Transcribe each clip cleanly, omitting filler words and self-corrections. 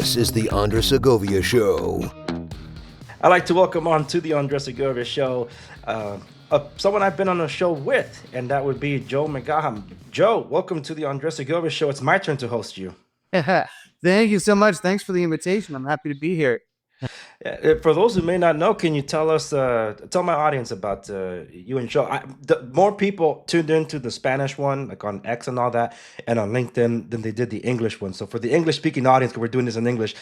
This is the Andres Segovia Show. I'd like to welcome on to the Andres Segovia Show someone I've been on a show with, and that would be Joe McGaha. Joe, welcome to the Andres Segovia Show. It's my turn to host you. Thank you so much. Thanks for the invitation. I'm happy to be here. For those who may not know, can you tell us, tell my audience about you and Joe? More people tuned into the Spanish one, like on X and all that, and on LinkedIn than they did the English one. So for the English-speaking audience, because we're doing this in English,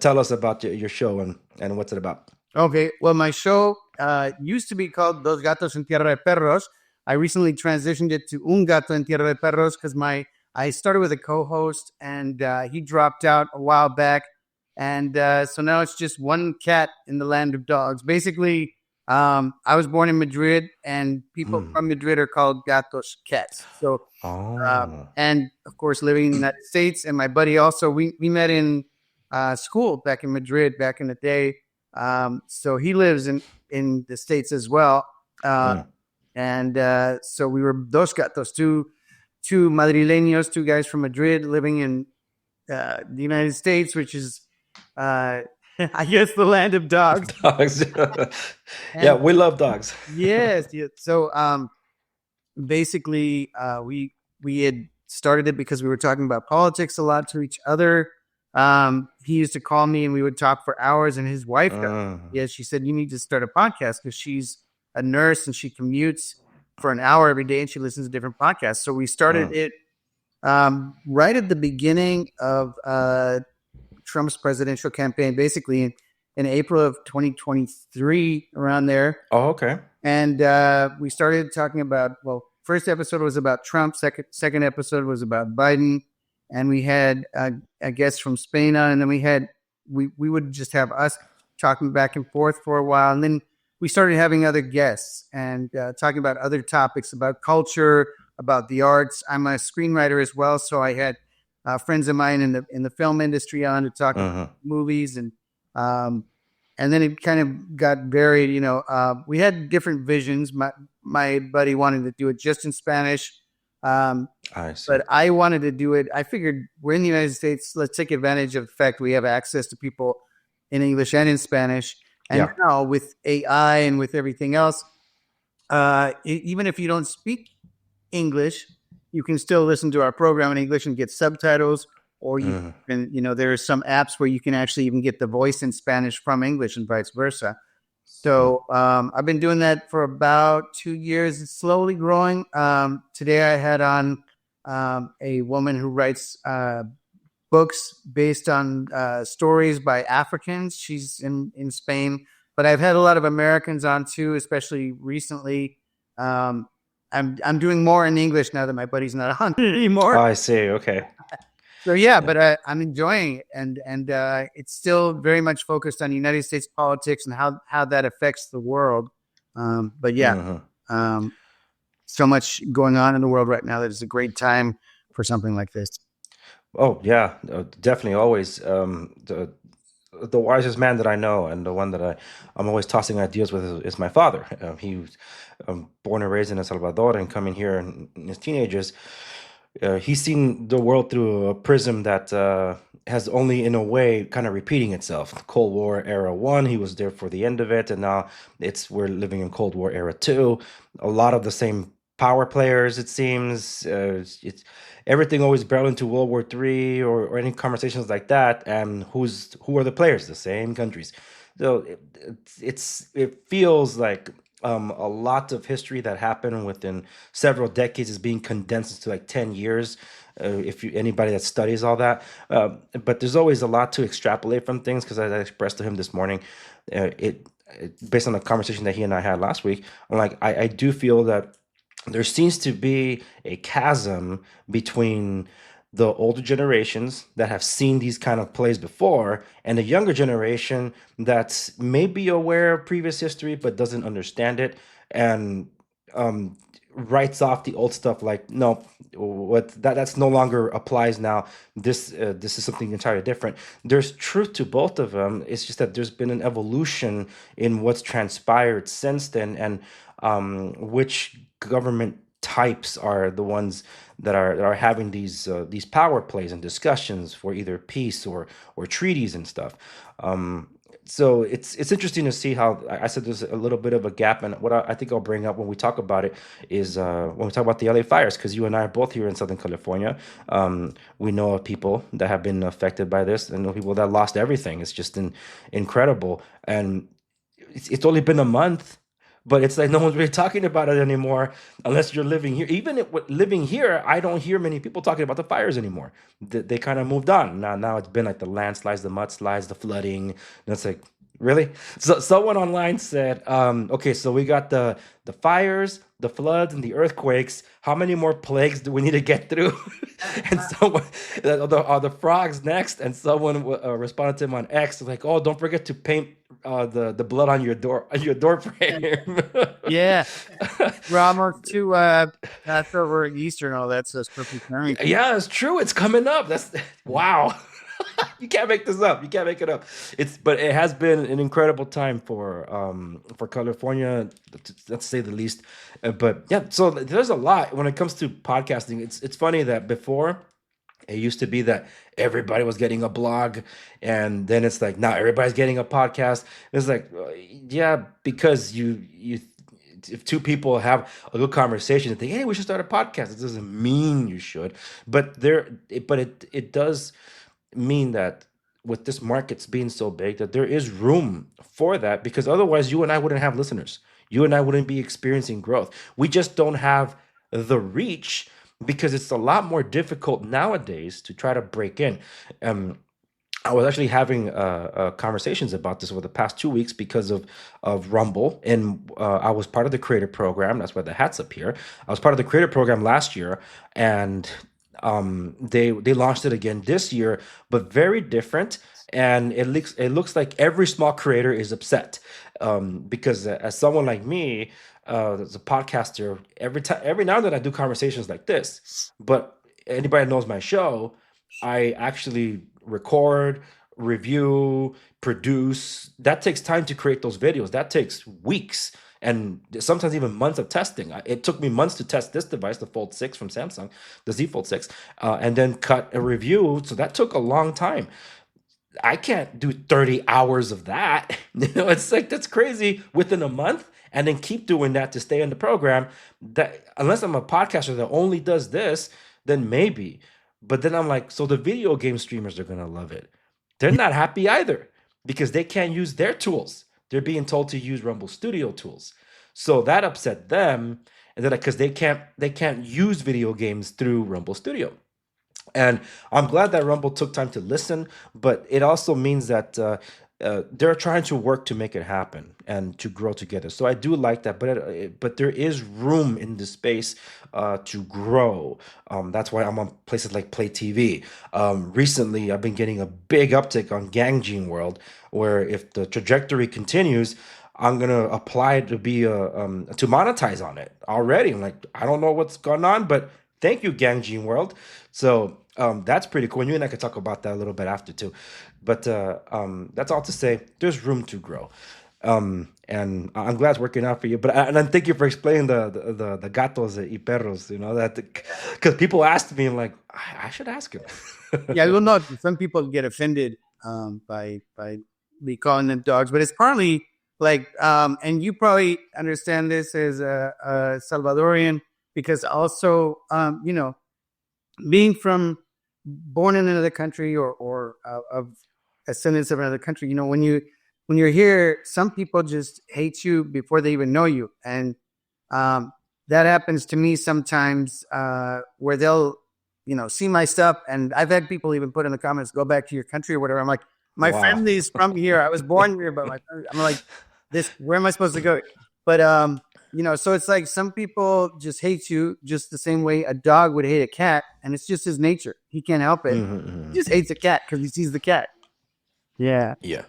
tell us about your show and what's it about. Okay, well, my show used to be called Dos Gatos en Tierra de Perros. I recently transitioned it to Un Gato en Tierra de Perros because I started with a co-host, and he dropped out a while back. And so now it's just one cat in the land of dogs. Basically, I was born in Madrid, and people from Madrid are called gatos, cats. So, and of course, living in the United States, and my buddy also, we met in school back in Madrid back in the day. So he lives in the States as well. And so we were dos gatos, two Madrileños, two guys from Madrid living in the United States, which is I guess the land of dogs. Dogs. Yeah, we love dogs. Yes. So basically we had started it because we were talking about politics a lot to each other. He used to call me and we would talk for hours, and his wife she said, you need to start a podcast because she's a nurse and she commutes for an hour every day and she listens to different podcasts. So we started it right at the beginning of Trump's presidential campaign, basically in April of 2023, around there. Oh, okay. And we started talking about, first episode was about Trump. Second episode was about Biden. And we had a guest from Spain on, and then we would just have us talking back and forth for a while. And then we started having other guests and talking about other topics, about culture, about the arts. I'm a screenwriter as well, so I had friends of mine in the film industry on to talk about movies, and then it kind of got varied. We had different visions. My buddy wanted to do it just in Spanish, but I wanted to do it. I figured we're in the United States. Let's take advantage of the fact we have access to people in English and in Spanish. And now with AI and with everything else, even if you don't speak English, you can still listen to our program in English and get subtitles, or you can, there are some apps where you can actually even get the voice in Spanish from English and vice versa. So I've been doing that for about 2 years. It's slowly growing. Today I had on a woman who writes books based on stories by Africans. She's in Spain, but I've had a lot of Americans on too, especially recently. I'm doing more in English now that my buddy's not on anymore. Oh, I see. Okay. So but I'm enjoying it, and it's still very much focused on United States politics and how that affects the world. So much going on in the world right now that it's a great time for something like this. Oh yeah, definitely. Always the wisest man that I know, and the one that I'm always tossing ideas with is my father. He was born and raised in El Salvador, and coming here in his teenagers, he's seen the world through a prism that has only, in a way, kind of repeating itself. Cold War era 1, he was there for the end of it, and now we're living in Cold War era 2. A lot of the same power players, it seems. It's everything always barrel into World War III or any conversations like that. And who are the players? The same countries. So it feels like a lot of history that happened within several decades is being condensed into like 10 years. Anybody that studies all that, but there's always a lot to extrapolate from things, because as I expressed to him this morning, based on the conversation that he and I had last week, I'm like, I do feel that there seems to be a chasm between the older generations that have seen these kind of plays before and the younger generation that may be aware of previous history but doesn't understand it, and writes off the old stuff like, no, that's no longer applies now. This is something entirely different. There's truth to both of them. It's just that there's been an evolution in what's transpired since then, and which government types are the ones that are having these power plays and discussions for either peace or treaties and stuff. Um, so it's interesting to see how I said there's a little bit of a gap, and what I think I'll bring up when we talk about it is when we talk about the LA fires, because you and I are both here in Southern California. We know of people that have been affected by this, and know people that lost everything. It's just incredible, and it's only been a month, but it's like no one's really talking about it anymore unless you're living here. Even living here, I don't hear many people talking about the fires anymore. They kind of moved on. Now it's been like the landslides, the mudslides, the flooding. And it's like, really? So someone online said, okay, so we got the fires, the floods, and the earthquakes. How many more plagues do we need to get through? And someone, are the frogs next? And someone responded to him on X, like, oh, don't forget to paint the blood on your door frame. Yeah. Robert to Passover, Easter, and all that. So it's perfect timing. Yeah, it's true. It's coming up. That's wow. You can't make this up. You can't make it up. But it has been an incredible time for California, let's say the least. But yeah, so there's a lot when it comes to podcasting. It's funny that before it used to be that everybody was getting a blog, and then it's like now everybody's getting a podcast. It's like, yeah, because you if two people have a good conversation and think, hey, we should start a podcast, it doesn't mean you should. But it does mean that with this markets being so big that there is room for that, because otherwise you and I wouldn't have listeners. You and I wouldn't be experiencing growth. We just don't have the reach because it's a lot more difficult nowadays to try to break in. I was actually having conversations about this over the past 2 weeks because of Rumble, and I was part of the creator program. That's why the hat's up here. I was part of the creator program last year, and they launched it again this year, but very different. And it looks like every small creator is upset because as someone like me, as a podcaster, every now and then I do conversations like this. But anybody that knows my show, I actually record, review, produce. That takes time to create those videos. That takes weeks and sometimes even months of testing. It took me months to test this device, the Fold 6 from Samsung, the Z Fold 6, and then cut a review. So that took a long time. I can't do 30 hours of that. It's like, that's crazy within a month, and then keep doing that to stay in the program. That unless I'm a podcaster that only does this, then maybe. But then I'm like, so the video game streamers are gonna love it. They're not happy either because they can't use their tools. They're being told to use Rumble Studio tools. So that upset them, and then because they can't use video games through Rumble Studio. And I'm glad that Rumble took time to listen, but it also means that they're trying to work to make it happen and to grow together. So I do like that, but there is room in the space to grow. That's why I'm on places like Play TV. Recently, I've been getting a big uptick on Gang Gene World, where if the trajectory continues, I'm gonna apply to be to monetize on it already. I'm like, I don't know what's going on, but thank you, Gang Gene World. So that's pretty cool. And you and I could talk about that a little bit after too. But that's all to say, there's room to grow. And I'm glad it's working out for you. And then thank you for explaining the gatos y perros. That because people asked me, and like, I should ask him. Yeah, well, no, some people get offended by me calling them dogs, but it's partly like, and you probably understand this as a Salvadorian, because also, being born in another country or of ascendants of another country, when you're here, some people just hate you before they even know you, and that happens to me sometimes, where they'll see my stuff, and I've had people even put in the comments, "Go back to your country" or whatever. I'm like, my Wow. family's from here. I was born here, but I'm like, where am I supposed to go? But so it's like some people just hate you just the same way a dog would hate a cat, and it's just his nature. He can't help it. He just hates a cat because he sees the cat. Yeah. Yeah.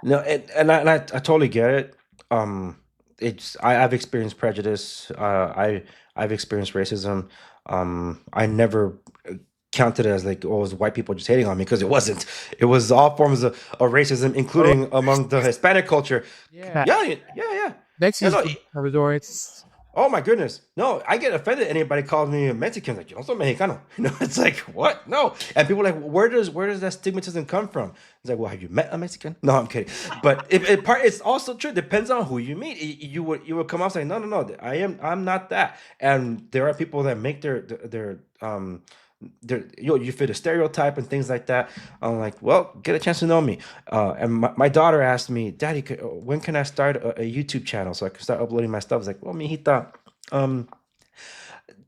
No, and I totally get it. I've experienced prejudice. I've experienced racism. I never counted it as like, oh, it was white people just hating on me, because it wasn't. It was all forms of racism, including among the Hispanic culture. Yeah. Yeah. Next Yeah, is no, Salvador. It's Oh my goodness. No, I get offended. Anybody calls me a Mexican, like, yo no soy mexicano. It's like, what? No. And people are like, where does that stigmatism come from? It's like, well, have you met a Mexican? No, I'm kidding. But it's also true. Depends on who you meet. You would come out saying, no. I'm not that. And there are people that make you fit a stereotype and things like that. I'm like, well, get a chance to know me. And my daughter asked me, Daddy, when can I start a YouTube channel so I can start uploading my stuff? I was like, well, mijita, um,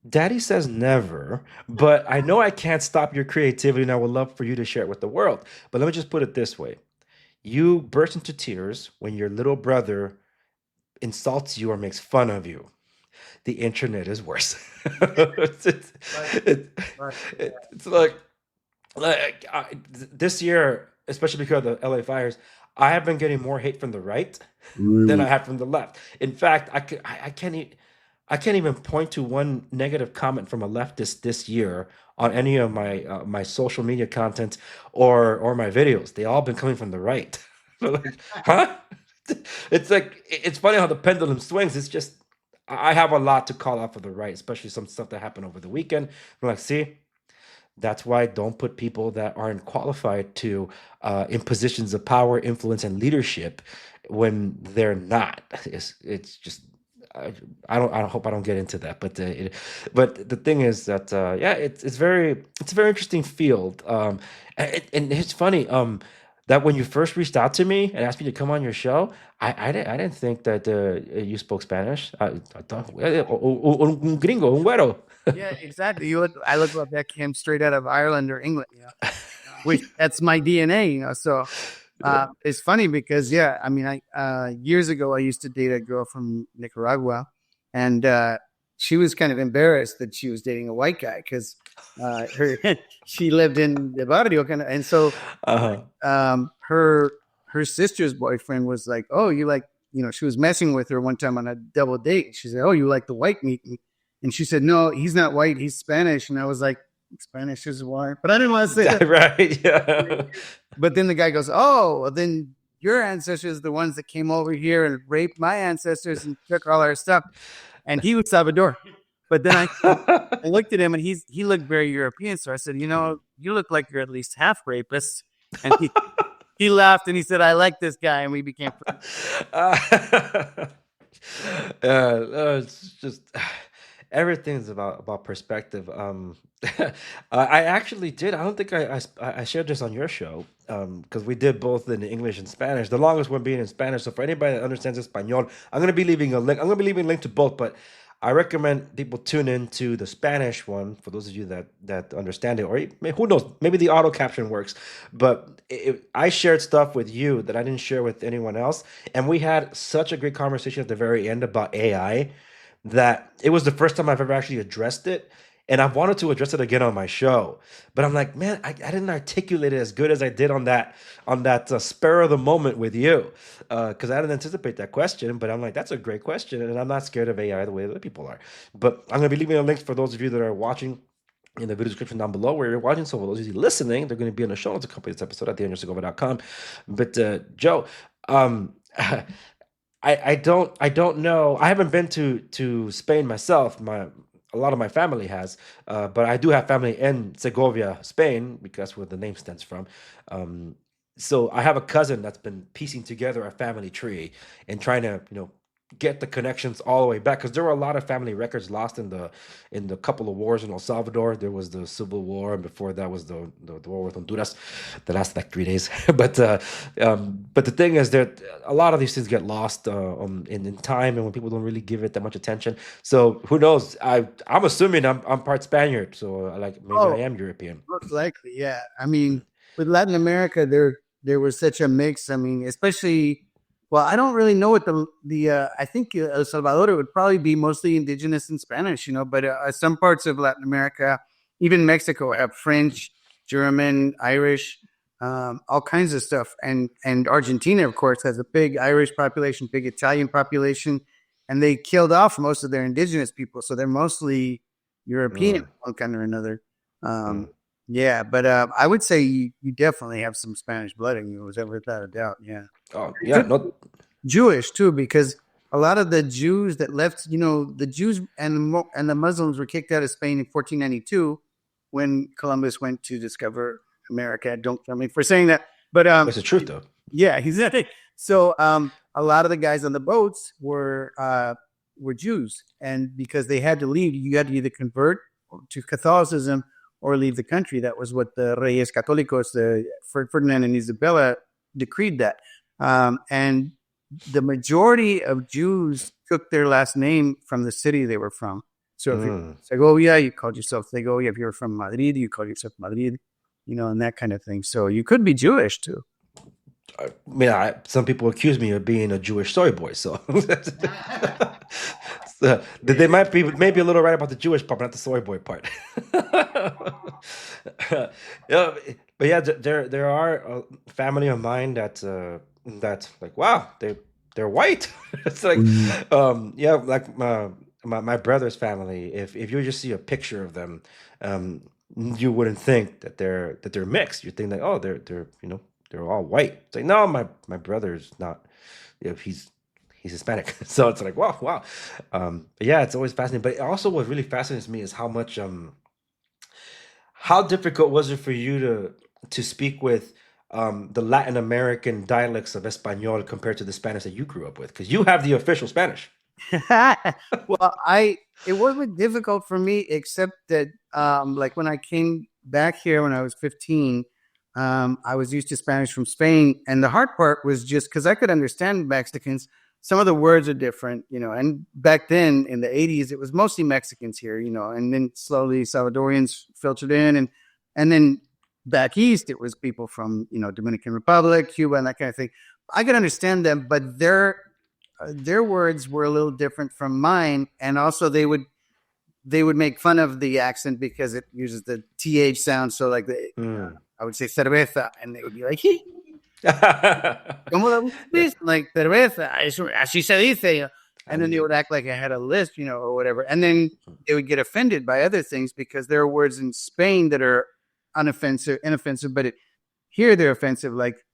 Daddy says never, but I know I can't stop your creativity, and I would love for you to share it with the world. But let me just put it this way: you burst into tears when your little brother insults you or makes fun of you. The internet is worse. it's, Right. it's, Right. it's this year, especially because of the LA fires, I have been getting more hate from the right than I Really? have from the left. In fact, I can't even point to one negative comment from a leftist this year on any of my social media content or my videos. They all been coming from the right. Like, huh? It's like it's funny how the pendulum swings. It's just I have a lot to call out for the right, especially some stuff that happened over the weekend. I'm like, see, that's why don't put people that aren't qualified to in positions of power, influence, and leadership when they're not. It's just I don't hope I don't get into that, but the thing is that yeah, it's a very interesting field. And it's funny that when you first reached out to me and asked me to come on your show, I didn't think that you spoke Spanish. I thought un gringo, un güero. Yeah, exactly. I look like him straight out of Ireland or England, which that's my DNA, So it's funny because, yeah, I mean, years ago I used to date a girl from Nicaragua, and she was kind of embarrassed that she was dating a white guy because her she lived in the barrio, kind of, and so Uh-huh. her sister's boyfriend was like, "Oh, you like." She was messing with her one time on a double date. She said, "Oh, you like the white meat?" And she said, "No, he's not white. He's Spanish." And I was like, "Spanish is white," but I didn't want to say that. Right, yeah. But then the guy goes, "Oh, well, then your ancestors are the ones that came over here and raped my ancestors and took all our stuff." And he was Salvador. But then I looked at him and he looked very European. So I said, "You look like you're at least half rapist." And he laughed and he said, "I like this guy," and we became friends. It's just everything's about perspective. I actually did. I don't think I shared this on your show because we did both in English and Spanish. The longest one being in Spanish. So for anybody that understands Espanol, I'm gonna be leaving a link. I'm gonna be leaving a link to both, but I recommend people tune into the Spanish one for those of you that understand it, or who knows, maybe the auto caption works. But I shared stuff with you that I didn't share with anyone else, and we had such a great conversation at the very end about AI that it was the first time I've ever actually addressed it. And I wanted to address it again on my show, but I'm like, man, I didn't articulate it as good as I did on that spur of the moment with you, because I didn't anticipate that question. But I'm like, that's a great question, and I'm not scared of AI the way other people are. But I'm gonna be leaving a link for those of you that are watching in the video description down below where you're watching. So for those of you listening, they're going to be in the show notes to accompany this episode at theandrewsegova.com. But Joe, I don't know. I haven't been to Spain myself. A lot of my family has, but I do have family in Segovia, Spain, because that's where the name stems from. Um, so I have a cousin that's been piecing together a family tree and trying to get the connections all the way back because there were a lot of family records lost in the couple of wars in El Salvador. There was the Civil War, and before that was the war with Honduras that lasted like 3 days. But the thing is that a lot of these things get lost in time, and when people don't really give it that much attention. So who knows? I'm assuming I'm part Spaniard, so like maybe I Oh, am European. most likely, yeah. I mean, with Latin America, there was such a mix. I mean, especially, well, I don't really know what the I think El Salvador would probably be mostly indigenous in Spanish, but some parts of Latin America, even Mexico, have French, German, Irish, all kinds of stuff, and Argentina, of course, has a big Irish population, big Italian population, and they killed off most of their indigenous people, so they're mostly European, Mm, one kind or another. mm. Um, yeah, but I would say you definitely have some Spanish blood in you, without a doubt. Yeah. Oh yeah, no. Jewish too, because a lot of the Jews that left, the Jews and the Muslims were kicked out of Spain in 1492 when Columbus went to discover America. Don't kill me for saying that, but That's the truth, though. yeah, exactly. So a lot of the guys on the boats were Jews, and because they had to leave, you had to either convert to Catholicism or leave the country. That was what the Reyes Católicos, the Ferdinand and Isabella, decreed that, and the majority of Jews took their last name from the city they were from. So if you're Segovia, you called yourself Segovia. If you're from Madrid, you called yourself Madrid, and that kind of thing. So you could be Jewish too. I mean, some people accuse me of being a Jewish soy boy, so, so they might be maybe a little right about the Jewish part, but not the soy boy part. Yeah, but yeah, there are a family of mine that's like, wow, they're white. It's like, yeah, like my brother's family. If you just see a picture of them, you wouldn't think that they're mixed. You think that, oh, they're all white. It's like, no, my brother's not. He's Hispanic. So it's like, wow. But yeah, it's always fascinating. But also, what really fascinates me is how difficult was it for you to speak with the Latin American dialects of Espanol compared to the Spanish that you grew up with? Because you have the official Spanish. Well, it wasn't difficult for me, except that like when I came back here when I was 15. I was used to Spanish from Spain, and the hard part was just because I could understand Mexicans. Some of the words are different, and back then in the 80s, it was mostly Mexicans here, and then slowly Salvadorians filtered in, and then back east, it was people from, Dominican Republic, Cuba, and that kind of thing. I could understand them, but their words were a little different from mine, and also they would make fun of the accent because it uses the TH sound. So like I would say cerveza, and they would be like, "Hey, ¿cómo la buscas?" Like cerveza, así se dice. And then they would act like I had a list, or whatever. And then they would get offended by other things because there are words in Spain that are inoffensive, but here they're offensive. Like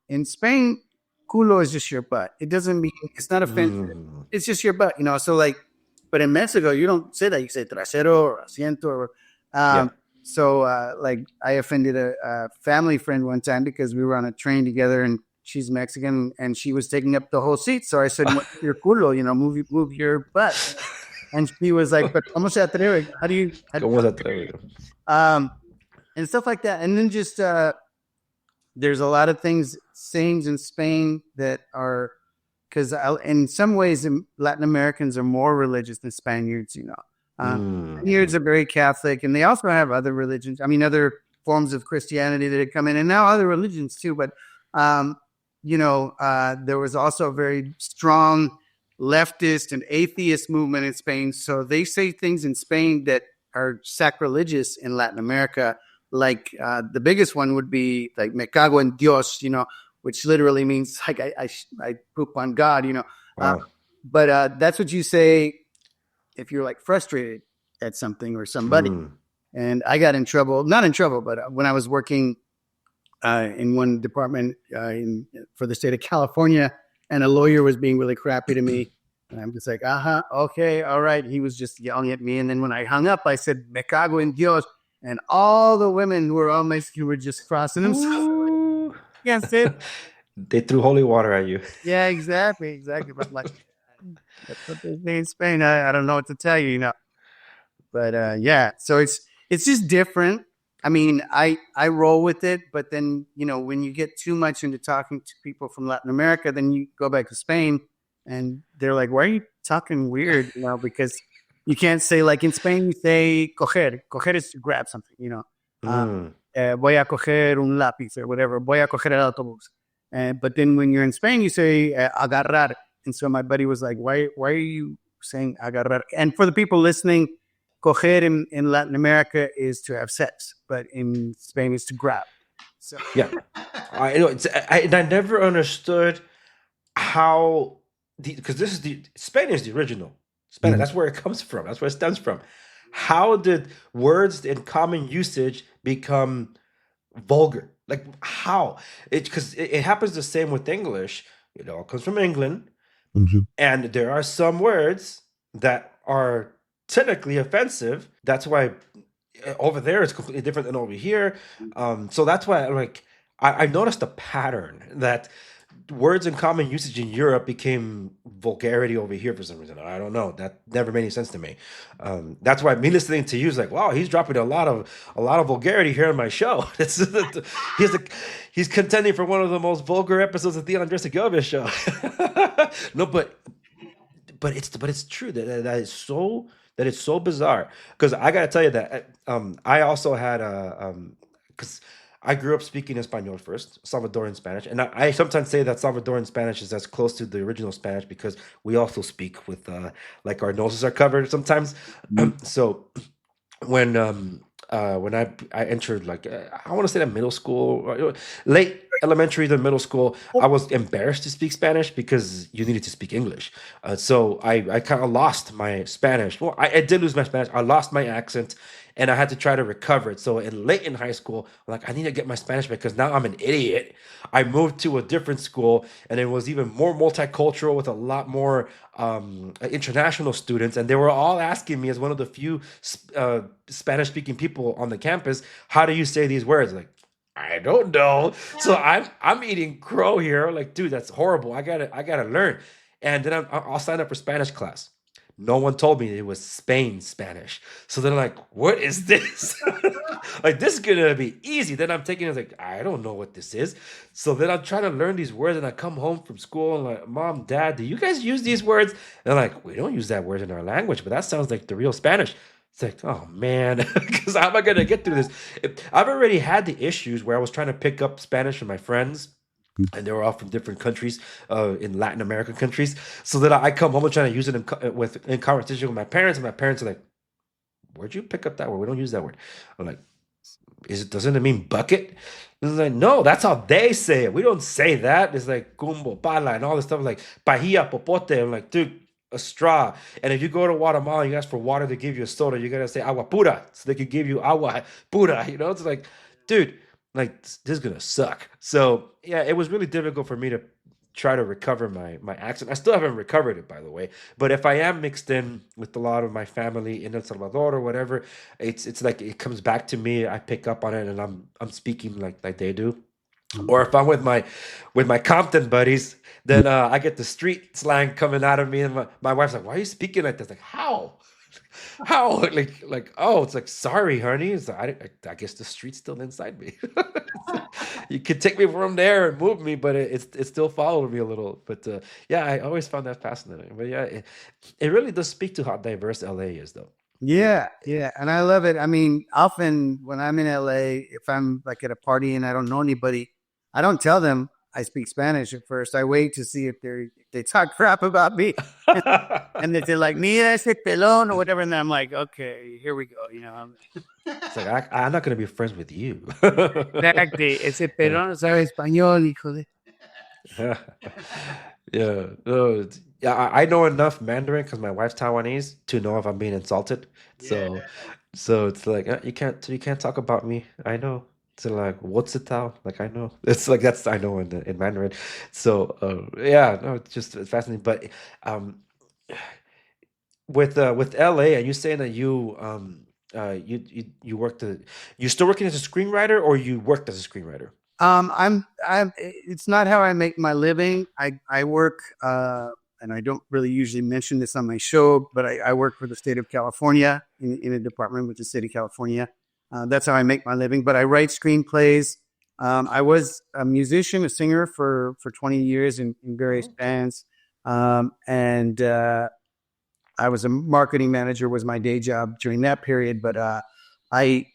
in Spain, culo is just your butt. It doesn't mean it's not offensive. It's just your butt, So like, but in Mexico, you don't say that. You say trasero or asiento. Or, So like I offended a family friend one time because we were on a train together and she's Mexican and she was taking up the whole seat. So I said, your culo, move your butt. And she was like, but ¿cómo se atreve? How do you? ¿Cómo se atreve? And stuff like that. And then just there's a lot of sayings in Spain that are, because in some ways Latin Americans are more religious than Spaniards, Spaniards are very Catholic, and they also have other religions. I mean, other forms of Christianity that had come in, and now other religions too. But there was also a very strong leftist and atheist movement in Spain. So they say things in Spain that are sacrilegious in Latin America. Like the biggest one would be like "me cago en Dios," which literally means like I poop on God, Wow. But that's what you say if you're like frustrated at something or somebody. And I got in trouble, not in trouble, but when I was working in one department for the state of California, and a lawyer was being really crappy to me. And I'm just like, okay, all right. He was just yelling at me. And then when I hung up, I said, "me cago en Dios." And all the women who were all Mexican were just crossing themselves. Yes, they threw holy water at you. Yeah, exactly. But like, that's what they say in Spain. I don't know what to tell you, But yeah, so it's just different. I mean, I roll with it, but then when you get too much into talking to people from Latin America, then you go back to Spain, and they're like, "Why are you talking weird?" Because you can't say, like in Spain, you say coger. Coger is to grab something, voy a coger un lápiz or whatever. Voy a coger el autobús. But then when you're in Spain, you say agarrar. And so my buddy was like, why are you saying agarrar? And for the people listening, coger in Latin America is to have sex, but in Spain is to grab. So yeah, I know. I never understood how because Spain is the original Spanish. That's where it comes from. That's where it stems from. How did words in common usage become vulgar? Like how? Because it happens the same with English. It all comes from England, And there are some words that are technically offensive. That's why over there it's completely different than over here. So that's why I noticed a pattern that words in common usage in Europe became vulgarity over here for some reason. I don't know. That never made any sense to me. That's why me listening to you is like, wow, he's dropping a lot of vulgarity here on my show. He's he's contending for one of the most vulgar episodes of the Andrea Segovia show. No, but it's true that it's so bizarre because I gotta tell you that I also had a because I grew up speaking Espanol first, Salvadoran Spanish, and I sometimes say that Salvadoran Spanish is as close to the original Spanish because we also speak with like our noses are covered sometimes. So when I entered like I want to say that middle school, late elementary to middle school, I was embarrassed to speak Spanish because you needed to speak English. So I kind of lost my Spanish. Well, I did lose my Spanish. I lost my accent, and I had to try to recover it. So late in high school, I'm like I need to get my Spanish back because now I'm an idiot. I moved to a different school, and it was even more multicultural with a lot more international students, and they were all asking me as one of the few Spanish-speaking people on the campus, how do you say these words? Like, I don't know. So I'm eating crow here. Like, dude, that's horrible. I gotta learn. And then I'll sign up for Spanish class. No one told me it was Spain Spanish. So then I'm like, what is this? Like, this is gonna be easy. Then I'm taking it like, I don't know what this is. So then I'm trying to learn these words, and I come home from school and like, Mom, Dad, do you guys use these words? And they're like, we don't use that word in our language, but that sounds like the real Spanish. It's like, oh man, because how am I gonna get through this? I've already had the issues where I was trying to pick up Spanish from my friends, and they were all from different countries, in Latin American countries. So that I come home and trying to use it in conversation with my parents, and my parents are like, "Where'd you pick up that word? We don't use that word." I'm like, doesn't it mean bucket? It's like, no, that's how they say it. We don't say that. It's like gumbo, pala, and all this stuff like pajilla, popote. I'm like, dude, a straw. And if you go to Guatemala, you ask for water to give you a soda, you gotta say agua pura, so they could give you agua pura. It's like, dude, like this is gonna suck. So yeah, it was really difficult for me to try to recover my accent. I still haven't recovered it, by the way. But if I am mixed in with a lot of my family in El Salvador or whatever, it's like it comes back to me. I pick up on it, and I'm speaking like they do. Or if I'm with my Compton buddies, then I get the street slang coming out of me, and my wife's like, "Why are you speaking like this?" Like, how? How? Like, oh, it's like, sorry, honey. It's I guess the street's still inside me. You could take me from there and move me, but it still followed me a little. But yeah, I always found that fascinating. But yeah, it really does speak to how diverse LA is, though. Yeah, yeah, and I love it. I mean, often when I'm in LA, if I'm like at a party and I don't know anybody, I don't tell them I speak Spanish at first. I wait to see if they talk crap about me, and they're like, "Mira ese pelón" or whatever, and then I'm like, "Okay, here we go." It's like I'm not gonna be friends with you. Exactly. Ese pelón sabe español, hijo de. Yeah, no, yeah. I know enough Mandarin because my wife's Taiwanese to know if I'm being insulted. So, so it's like you can't talk about me. I know. So like, what's it now? Like I know. It's like that's I know in Mandarin. So yeah, no, it's fascinating. But um, with LA, are you saying that you worked you still working as a screenwriter or you worked as a screenwriter? It's not how I make my living. I work, and I don't really usually mention this on my show, but I work for the state of California in a department with the state of California. That's how I make my living, but I write screenplays. I was a musician, a singer for 20 years in various bands. And I was a marketing manager was my day job during that period. But I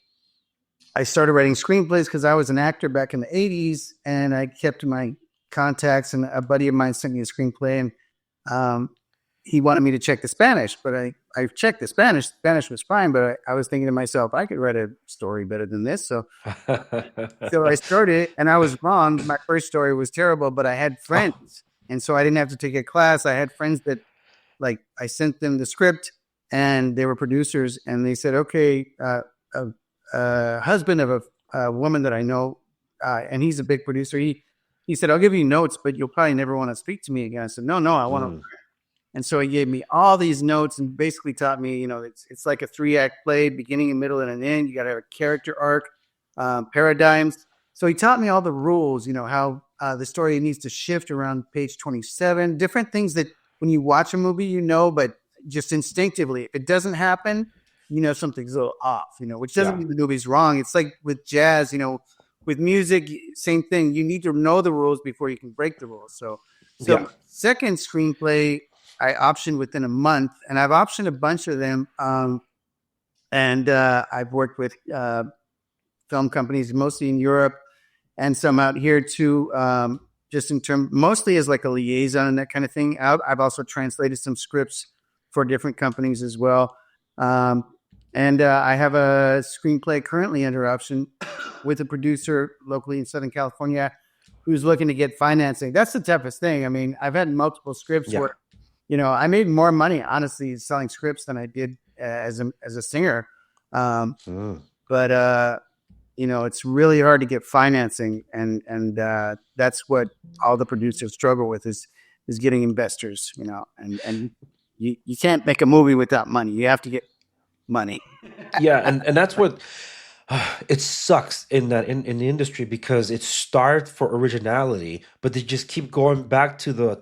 I started writing screenplays because I was an actor back in the 80s, and I kept my contacts, and a buddy of mine sent me a screenplay, and he wanted me to check the Spanish, but I checked the Spanish. Spanish was fine, but I was thinking to myself, I could write a story better than this. So I started, and I was wrong. My first story was terrible, but I had friends, and so I didn't have to take a class. I had friends that, like, I sent them the script, and they were producers, and they said, okay, husband of a woman that I know, and he's a big producer. he said, I'll give you notes, but you'll probably never want to speak to me again. I said, no, I want to. Mm. And so he gave me all these notes and basically taught me, it's like a 3-act play, beginning, a middle, and an end. You got to have a character arc, paradigms. So he taught me all the rules, how the story needs to shift around page 27, different things that when you watch a movie, but just instinctively, if it doesn't happen, something's a little off, which doesn't Yeah. mean the movie's wrong. It's like with jazz, with music, same thing. You need to know the rules before you can break the rules. So Yeah. second screenplay, I optioned within a month, and I've optioned a bunch of them. And I've worked with film companies, mostly in Europe and some out here too, just in terms, mostly as like a liaison and that kind of thing. I've also translated some scripts for different companies as well. And I have a screenplay currently under option with a producer locally in Southern California who's looking to get financing. That's the toughest thing. I mean, I've had multiple scripts Yeah. where, I made more money, honestly, selling scripts than I did as a singer. Mm. But it's really hard to get financing, and that's what all the producers struggle with is getting investors. And you can't make a movie without money. You have to get money. Yeah, and that's what it sucks in in the industry, because it started for originality, but they just keep going back to the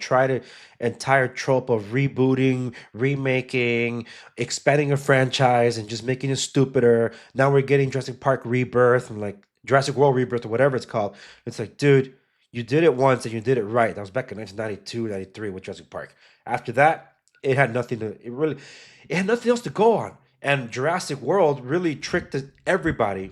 entire trope of rebooting, remaking, expanding a franchise, and just making it stupider. Now we're getting Jurassic Park Rebirth and like Jurassic World Rebirth or whatever it's called. It's like, dude, you did it once and you did it right. That was back in 1992, 93 with Jurassic Park. After that, it had nothing else to go on. And Jurassic World really tricked everybody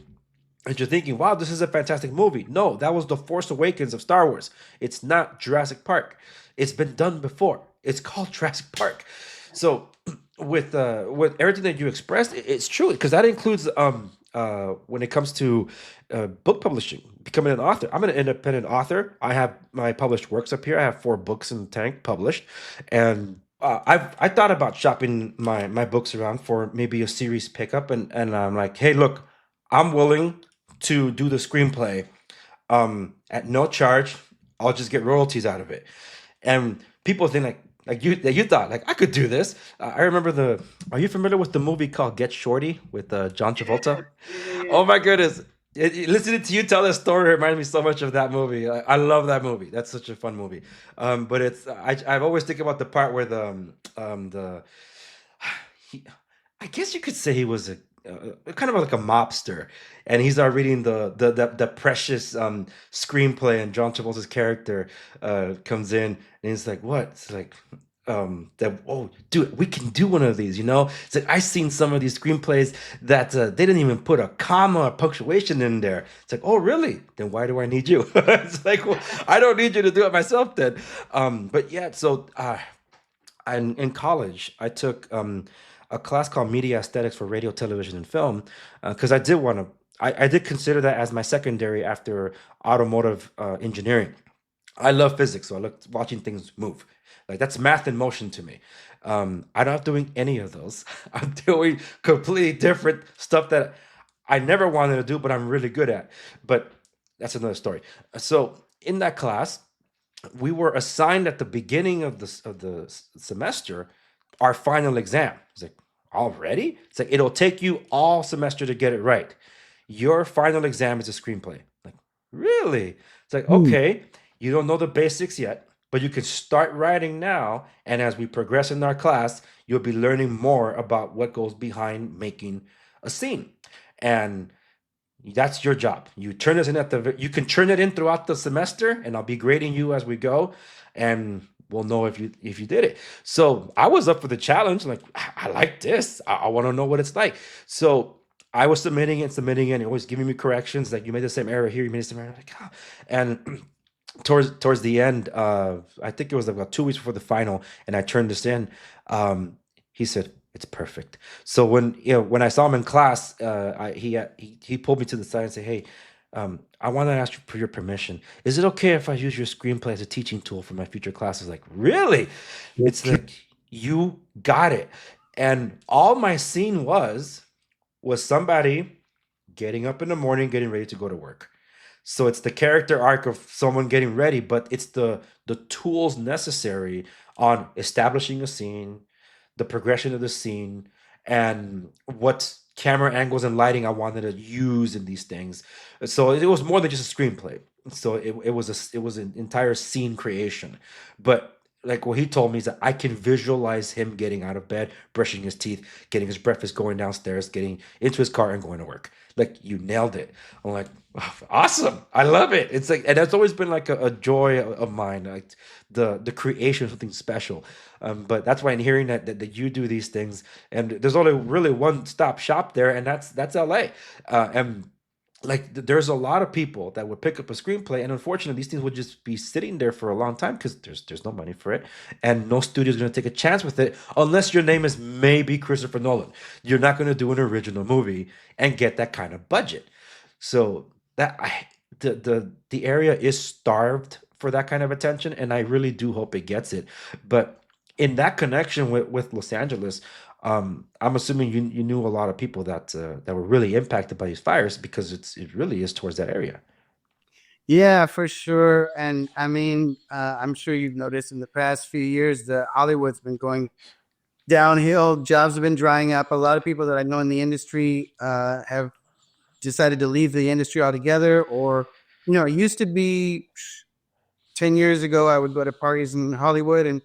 into thinking, wow, this is a fantastic movie. No, that was The Force Awakens of Star Wars. It's not Jurassic Park. It's been done before. It's called Jurassic Park. So with everything that you expressed, it's true, because that includes when it comes to book publishing, becoming an author. I'm an independent author. I have my published works up here. I have 4 books in the tank published, and I thought about shopping my books around for maybe a series pickup, and I'm like, hey, look, I'm willing to do the screenplay at no charge. I'll just get royalties out of it. And people think you thought like I could do this. I remember Are you familiar with the movie called Get Shorty with John Travolta? Oh my goodness. Listening to you tell this story reminds me so much of that movie. I love that movie. That's such a fun movie. But I've always think about the part where the he, I guess you could say he was a kind of like a mobster, and he's reading the precious screenplay, and John Travolta's character comes in, and he's like, "What?" It's like, that, oh, dude, we can do one of these, It's like, I've seen some of these screenplays that they didn't even put a comma or punctuation in there. It's like, oh, really? Then why do I need you? It's like, well, I don't need you to do it myself then. But yeah, so in college, I took a class called Media Aesthetics for Radio, Television, and Film, because I did consider that as my secondary after automotive engineering. I love physics, so I love watching things move. Like, that's math in motion to me. I'm not doing any of those. I'm doing completely different stuff that I never wanted to do, but I'm really good at. But that's another story. So in that class, we were assigned at the beginning of the semester our final exam. It's like, already? It's like, it'll take you all semester to get it right. Your final exam is a screenplay. Like, really? It's like, okay, you don't know the basics yet, but you can start writing now. And as we progress in our class, you'll be learning more about what goes behind making a scene. And that's your job. You turn this in you can turn it in throughout the semester, and I'll be grading you as we go, and we'll know if you did it. So I was up for the challenge. Like, I like this. I want to know what it's like. So I was submitting it, and it was giving me corrections. Like, you made the same error here, you made the same error. Like, oh. And towards the end, I think it was about 2 weeks before the final, and I turned this in. He said, it's perfect. So when I saw him in class, he pulled me to the side and said, hey, I want to ask you for your permission. Is it okay if I use your screenplay as a teaching tool for my future classes? Like, really? It's like, you got it. And all my scene was somebody getting up in the morning, getting ready to go to work. So it's the character arc of someone getting ready, but it's the tools necessary on establishing a scene, the progression of the scene, and what camera angles and lighting I wanted to use in these things. So it was more than just a screenplay. So it was an entire scene creation. But like what he told me is that I can visualize him getting out of bed, brushing his teeth, getting his breakfast, going downstairs, getting into his car, and going to work. Like, you nailed it. I'm like, "Oh, awesome! I love it." It's like, and that's always been like a joy of mine, like the creation of something special. But that's why in hearing that you do these things, and there's only really one stop shop there, and that's LA. And like there's a lot of people that would pick up a screenplay, and unfortunately these things would just be sitting there for a long time because there's no money for it, and no studio's going to take a chance with it unless your name is maybe Christopher Nolan. You're not going to do an original movie and get that kind of budget. So the area is starved for that kind of attention, and I really do hope it gets it. But in that connection with Los Angeles, I'm assuming you knew a lot of people that were really impacted by these fires because it really is towards that area. Yeah, for sure. And I mean, I'm sure you've noticed in the past few years, the Hollywood's been going downhill. Jobs have been drying up. A lot of people that I know in the industry have decided to leave the industry altogether. Or, it used to be 10 years ago, I would go to parties in Hollywood and,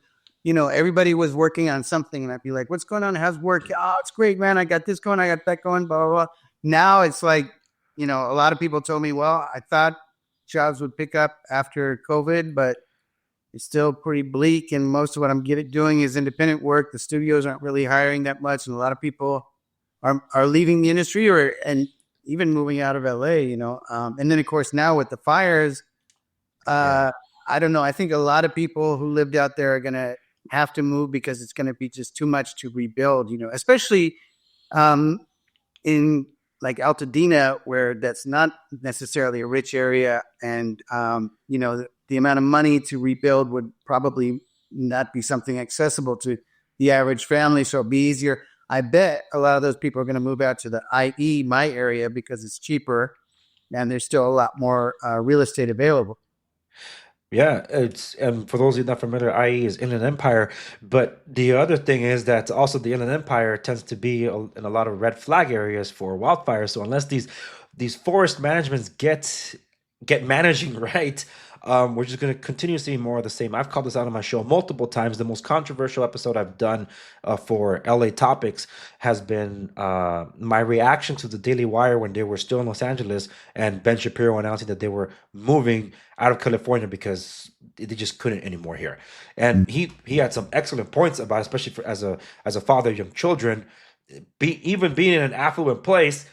everybody was working on something. And I'd be like, what's going on? How's work? Oh, it's great, man. I got this going. I got that going, blah, blah, blah. Now it's like, a lot of people told me, well, I thought jobs would pick up after COVID, but it's still pretty bleak. And most of what I'm doing is independent work. The studios aren't really hiring that much. And a lot of people are leaving the industry and even moving out of LA. And then, of course, now with the fires, Yeah. I don't know. I think a lot of people who lived out there are going to have to move because it's going to be just too much to rebuild, especially um, in like Altadena, where that's not necessarily a rich area. And, the amount of money to rebuild would probably not be something accessible to the average family. So it'd be easier. I bet a lot of those people are going to move out to the IE, my area, because it's cheaper and there's still a lot more real estate available. Yeah, it's and for those of you not familiar, IE is Inland Empire. But the other thing is that also the Inland Empire tends to be in a lot of red flag areas for wildfires. So unless these forest managements get managing right, we're just going to continue seeing more of the same. I've called this out on my show multiple times. The most controversial episode I've done for LA Topics has been my reaction to the Daily Wire when they were still in Los Angeles and Ben Shapiro announcing that they were moving out of California because they just couldn't anymore here. And he had some excellent points about, especially as a father of young children, even being in an affluent place,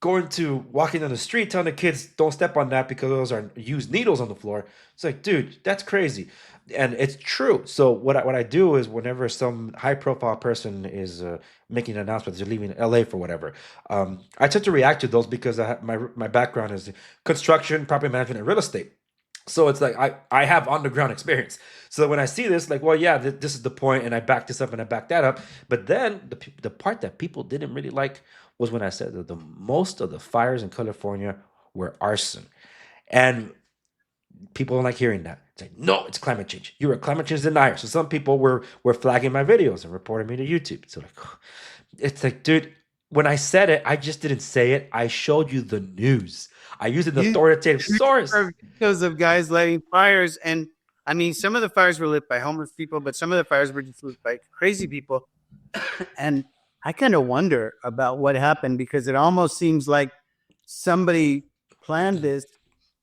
going to walking down the street telling the kids don't step on that because those are used needles on the floor. It's like, dude, that's crazy. And it's true. So what I do is whenever some high profile person is making an announcement they're leaving LA for whatever, I tend to react to those because my background is construction, property management, and real estate. So it's like I have on the ground experience. So when I see this, like, well, yeah, this is the point, and I back this up and I back that up. But then the part that people didn't really like was when I said that the most of the fires in California were arson, and people don't like hearing that. It's like, no, it's climate change. You're a climate change denier. So some people were flagging my videos and reporting me to YouTube. So like, it's like, dude, when I said it, I just didn't say it. I showed you the news. I used an You authoritative source. are videos of guys lighting fires. And I mean, some of the fires were lit by homeless people, but some of the fires were just lit by crazy people. And I kind of wonder about what happened because it almost seems like somebody planned this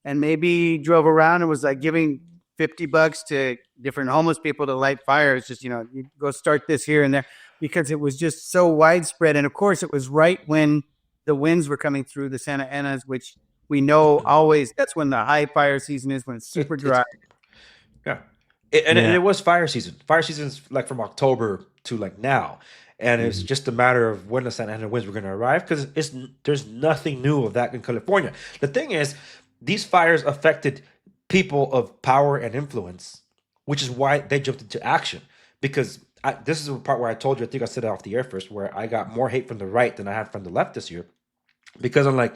and maybe drove around and was like giving $50 to different homeless people to light fires. Just, you go start this here and there because it was just so widespread. And of course, it was right when the winds were coming through the Santa Anas, which we know always that's when the high fire season is when it's super It's dry. Yeah. And Yeah. it was fire season. Fire season's like from October to like now. And it's Mhm. just a matter of when the Santa Ana winds were going to arrive because there's nothing new of that in California. The thing is, these fires affected people of power and influence, which is why they jumped into action. Because this is the part where I told you, I think I said it off the air first, where I got more hate from the right than I had from the left this year. Because I'm like,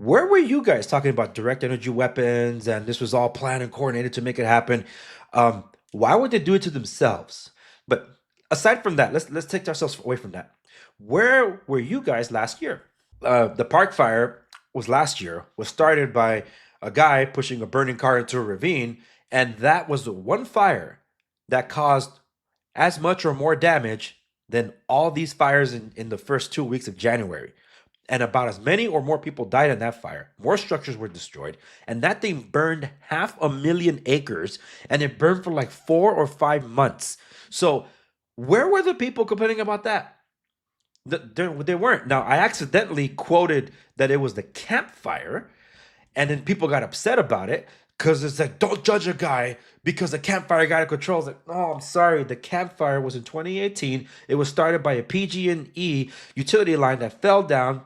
Where were you guys talking about direct energy weapons and this was all planned and coordinated to make it happen? Why would they do it to themselves? But aside from that, let's take ourselves away from that. Where were you guys last year? The park fire was last year, was started by a guy pushing a burning car into a ravine, and that was the one fire that caused as much or more damage than all these fires in the first 2 weeks of January. And about as many or more people died in that fire. More structures were destroyed. And that thing burned 500,000 acres. And it burned for like 4 or 5 months. So, where were the people complaining about that? They weren't. Now, I accidentally quoted that it was the campfire, and then people got upset about it because it's like, don't judge a guy because the campfire got out of control. It's like, no, I'm sorry. The campfire was in 2018. It was started by a PG&E utility line that fell down,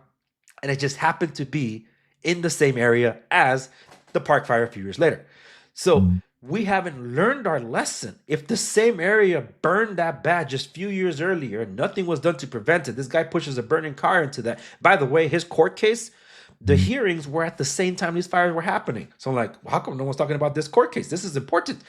and it just happened to be in the same area as the park fire a few years later. So we haven't learned our lesson. If the same area burned that bad just a few years earlier and nothing was done to prevent it, this guy pushes a burning car into that. By the way, his court case, the hearings were at the same time these fires were happening. So I'm like, well, how come no one's talking about this court case? This is important.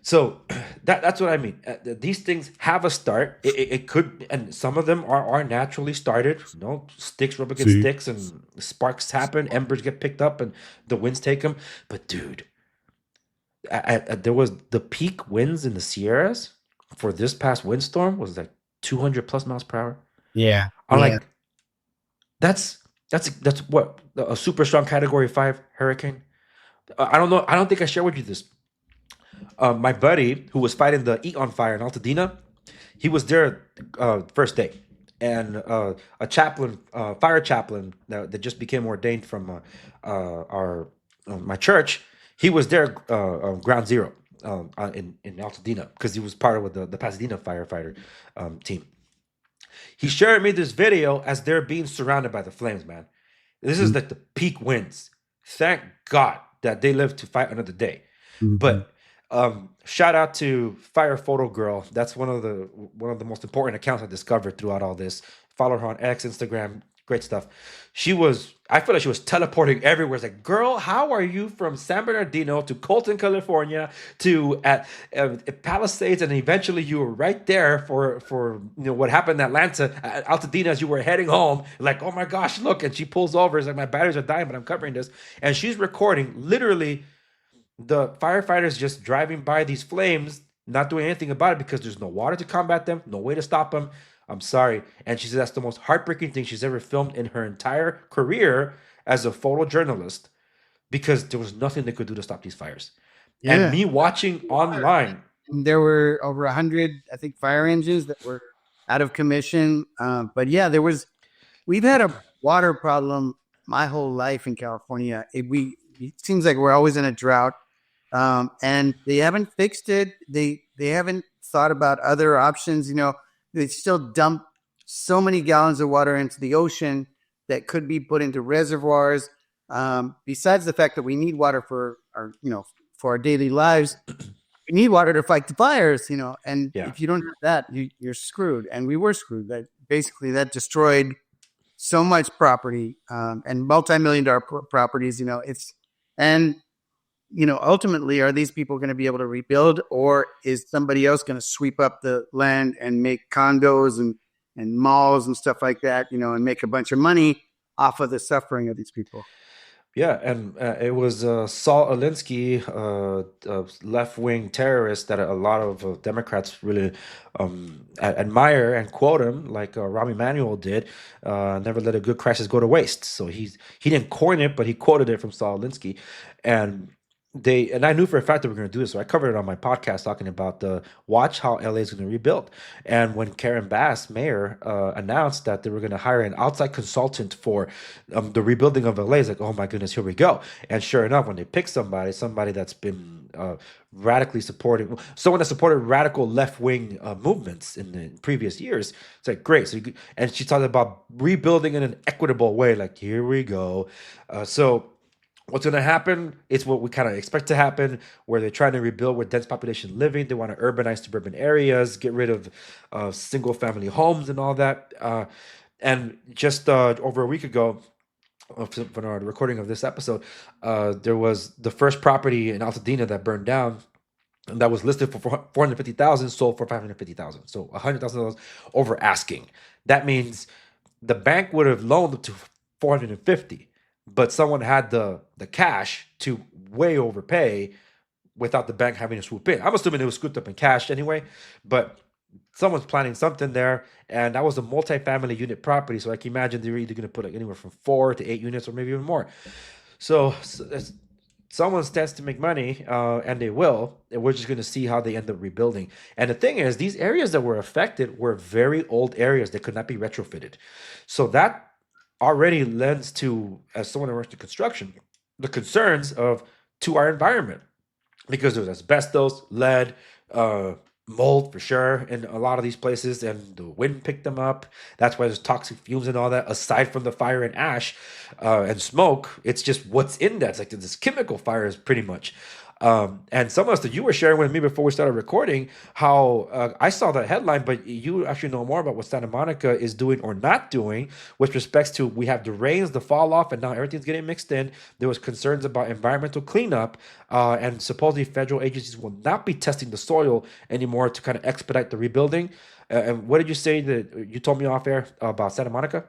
So that's what I mean. These things have a start. It could, and some of them are naturally started. You know, sticks rub against sticks, and sparks happen. Embers get picked up, and the winds take them. But dude, there was the peak winds in the Sierras for this past windstorm was like 200 plus miles per hour. Yeah. I'm like, that's what a super strong Category 5 hurricane. I don't know. I don't think I shared with you this. My buddy who was fighting the Eton fire in Altadena, he was there first day, and a chaplain, fire chaplain that just became ordained from our my church, he was there ground zero in Altadena because he was part of the Pasadena firefighter team. He shared me this video as they're being surrounded by the flames, man. This is like the peak winds. Thank God that they lived to fight another day. But shout out to Fire Photo Girl. That's one of the most important accounts I discovered throughout all this. Follow her on X, Instagram, great stuff. I feel like she was teleporting everywhere. It's like, girl, how are you from San Bernardino to Colton, California to at Palisades, and eventually you were right there for what happened in Atlanta, at Altadena, as you were heading home. Like, oh my gosh, look! And she pulls over. It's like, my batteries are dying, but I'm covering this, and she's recording literally the firefighters just driving by these flames, not doing anything about it because there's no water to combat them, no way to stop them. I'm sorry. And she says that's the most heartbreaking thing she's ever filmed in her entire career as a photojournalist because there was nothing they could do to stop these fires. Yeah. And me watching online. There were over 100, I think, fire engines that were out of commission. But yeah, we've had a water problem my whole life in California. It seems like we're always in a drought. And they haven't fixed it. They haven't thought about other options. They still dump so many gallons of water into the ocean that could be put into reservoirs. Besides the fact that we need water for our daily lives, we need water to fight the fires. And if you don't have that, you're screwed. And we were screwed. That destroyed so much property and multi-million-dollar properties. Ultimately, are these people going to be able to rebuild, or is somebody else going to sweep up the land and make condos and malls and stuff like that, and make a bunch of money off of the suffering of these people? Yeah, and it was Saul Alinsky, left-wing terrorist that a lot of Democrats really admire and quote him, like Rahm Emanuel did. Never let a good crisis go to waste. So he didn't coin it, but he quoted it from Saul Alinsky, and I knew for a fact that we were going to do this, so I covered it on my podcast talking about watch how LA is going to rebuild. And when Karen Bass, mayor, announced that they were going to hire an outside consultant for the rebuilding of LA, it's like, oh my goodness, here we go. And sure enough, when they pick somebody that's been radically supporting, someone that supported radical left-wing movements in the previous years, it's like, great. And she talked about rebuilding in an equitable way, like, here we go. So what's going to happen is what we kind of expect to happen, where they're trying to rebuild where dense population living. They want to urbanize suburban areas, get rid of single family homes and all that. And just over a week ago, for the recording of this episode, there was the first property in Altadena that burned down, and that was listed for 450,000, sold for 550,000. So $100,000 over asking. That means the bank would have loaned up to 450, but someone had the cash to way overpay without the bank having to swoop in. I'm assuming it was scooped up in cash anyway, but someone's planning something there, and that was a multi-family unit property. So I can imagine they're either going to put like anywhere from 4 to 8 units, or maybe even more. So someone stands to make money, and they will. And we're just going to see how they end up rebuilding. And the thing is, these areas that were affected were very old areas that could not be retrofitted. So that already lends to, as someone who works in construction, the concerns of to our environment, because there's asbestos, lead, mold for sure in a lot of these places, and the wind picked them up. That's why there's toxic fumes and all that. Aside from the fire and ash and smoke, it's just what's in that. It's like this chemical fires, pretty much. And some of us that you were sharing with me before we started recording, how I saw that headline, but you actually know more about what Santa Monica is doing or not doing with respects to, we have the rains, the fall off, and now everything's getting mixed in. There was concerns about environmental cleanup, and supposedly federal agencies will not be testing the soil anymore to kind of expedite the rebuilding. And what did you say that you told me off air about Santa Monica?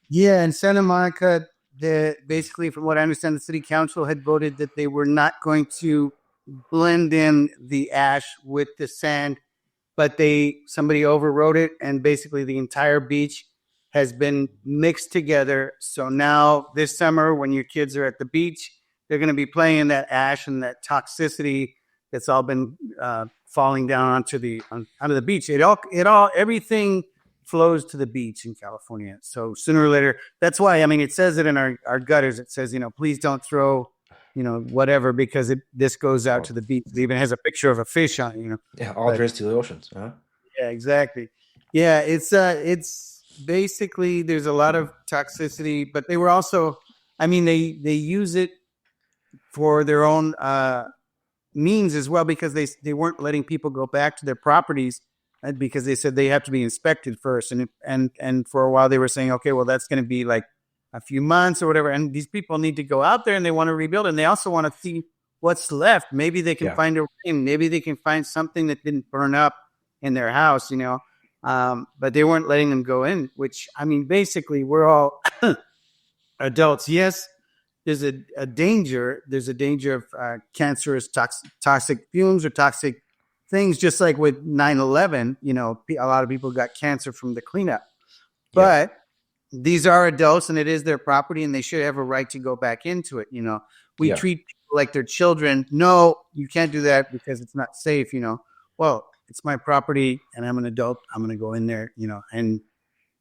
Yeah, in Santa Monica, basically, from what I understand, the city council had voted that they were not going to blend in the ash with the sand, but somebody overrode it, and basically the entire beach has been mixed together. So now this summer, when your kids are at the beach, they're going to be playing in that ash and that toxicity that's all been falling down onto the beach. Everything flows to the beach in California. So sooner or later, that's why, I mean, it says it in our gutters. It says, please don't throw, whatever, because this goes out to the beach. It even has a picture of a fish on it, Yeah, all drains to the oceans. Huh? Yeah, exactly. Yeah, it's basically, there's a lot of toxicity, but they were also, I mean, they use it for their own means as well, because they weren't letting people go back to their properties, because they said they have to be inspected first, and for a while they were saying, okay, well, that's going to be like a few months or whatever, and these people need to go out there and they want to rebuild, and they also want to see what's left. Maybe they can find a ring, maybe they can find something that didn't burn up in their house, but they weren't letting them go in, which, I mean, basically we're all adults. Yes, there's a danger. There's a danger of cancerous toxic fumes or toxic things, just like with 9/11. A lot of people got cancer from the cleanup. But these are adults, and it is their property, and they should have a right to go back into it. We treat people like they're children. No, you can't do that because it's not safe. Well, it's my property, and I'm an adult. I'm going to go in there. And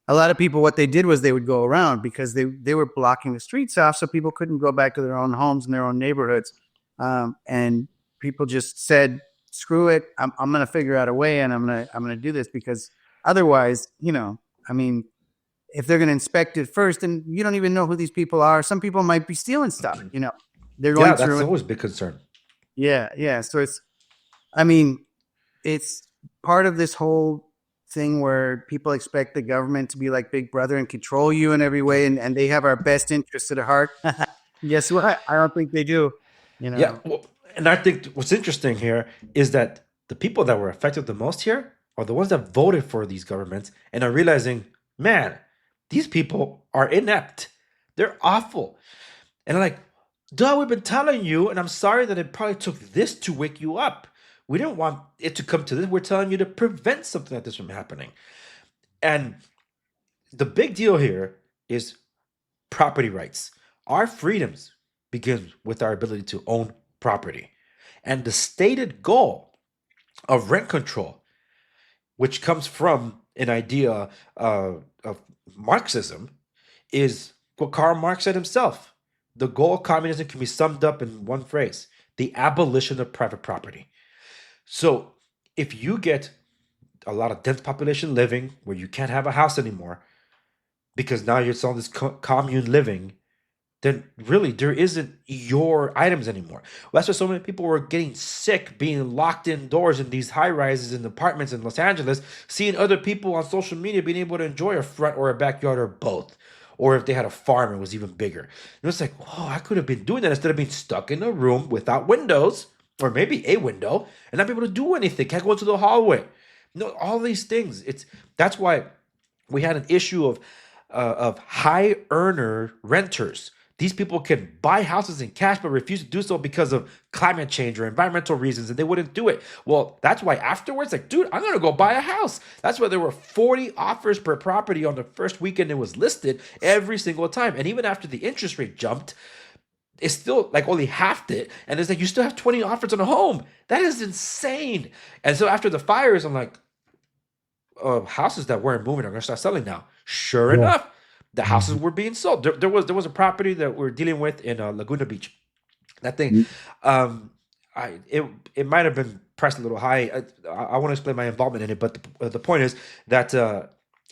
a lot of people, what they did was they would go around, because they were blocking the streets off, so people couldn't go back to their own homes and their own neighborhoods. And people just said, screw it, I'm going to figure out a way, and I'm going to do this, because otherwise, I mean, if they're going to inspect it first, and you don't even know who these people are, some people might be stealing stuff. They're going through. That's always a big concern. Yeah. So it's part of this whole thing where people expect the government to be like Big Brother and control you in every way, and they have our best interests at heart. Guess what? I don't think they do. Yeah. Well, and I think what's interesting here is that the people that were affected the most here are the ones that voted for these governments and are realizing, man, these people are inept. They're awful. And I'm like, duh, we've been telling you, and I'm sorry that it probably took this to wake you up. We didn't want it to come to this. We're telling you to prevent something like this from happening. And the big deal here is property rights. Our freedoms begin with our ability to own property. And the stated goal of rent control, which comes from an idea of Marxism, is what Karl Marx said himself. The goal of communism can be summed up in one phrase: the abolition of private property. So if you get a lot of dense population living where you can't have a house anymore because now you're on this commune living, then really there isn't your items anymore. Well, that's why so many people were getting sick, being locked indoors in these high rises in apartments in Los Angeles, seeing other people on social media being able to enjoy a front or a backyard or both. or if they had a farm and was even bigger. And it's like, oh, I could have been doing that instead of being stuck in a room without windows, or maybe a window, and not be able to do anything. Can't go into the hallway. All these things. That's why we had an issue of high earner renters. These people can buy houses in cash but refuse to do so because of climate change or environmental reasons, and they wouldn't do it. Well, that's why afterwards, like, dude, I'm gonna go buy a house. That's why there were 40 offers per property on the first weekend it was listed every single time. And even after the interest rate jumped, it's still like only halved it. And it's like you still have 20 offers on a home. That is insane. And so after the fires, I'm like, houses that weren't moving are gonna start selling now. Sure enough, the houses were being sold. There was a property that we're dealing with in Laguna Beach. That thing, it might have been priced a little high. I want to explain my involvement in it, but the point is that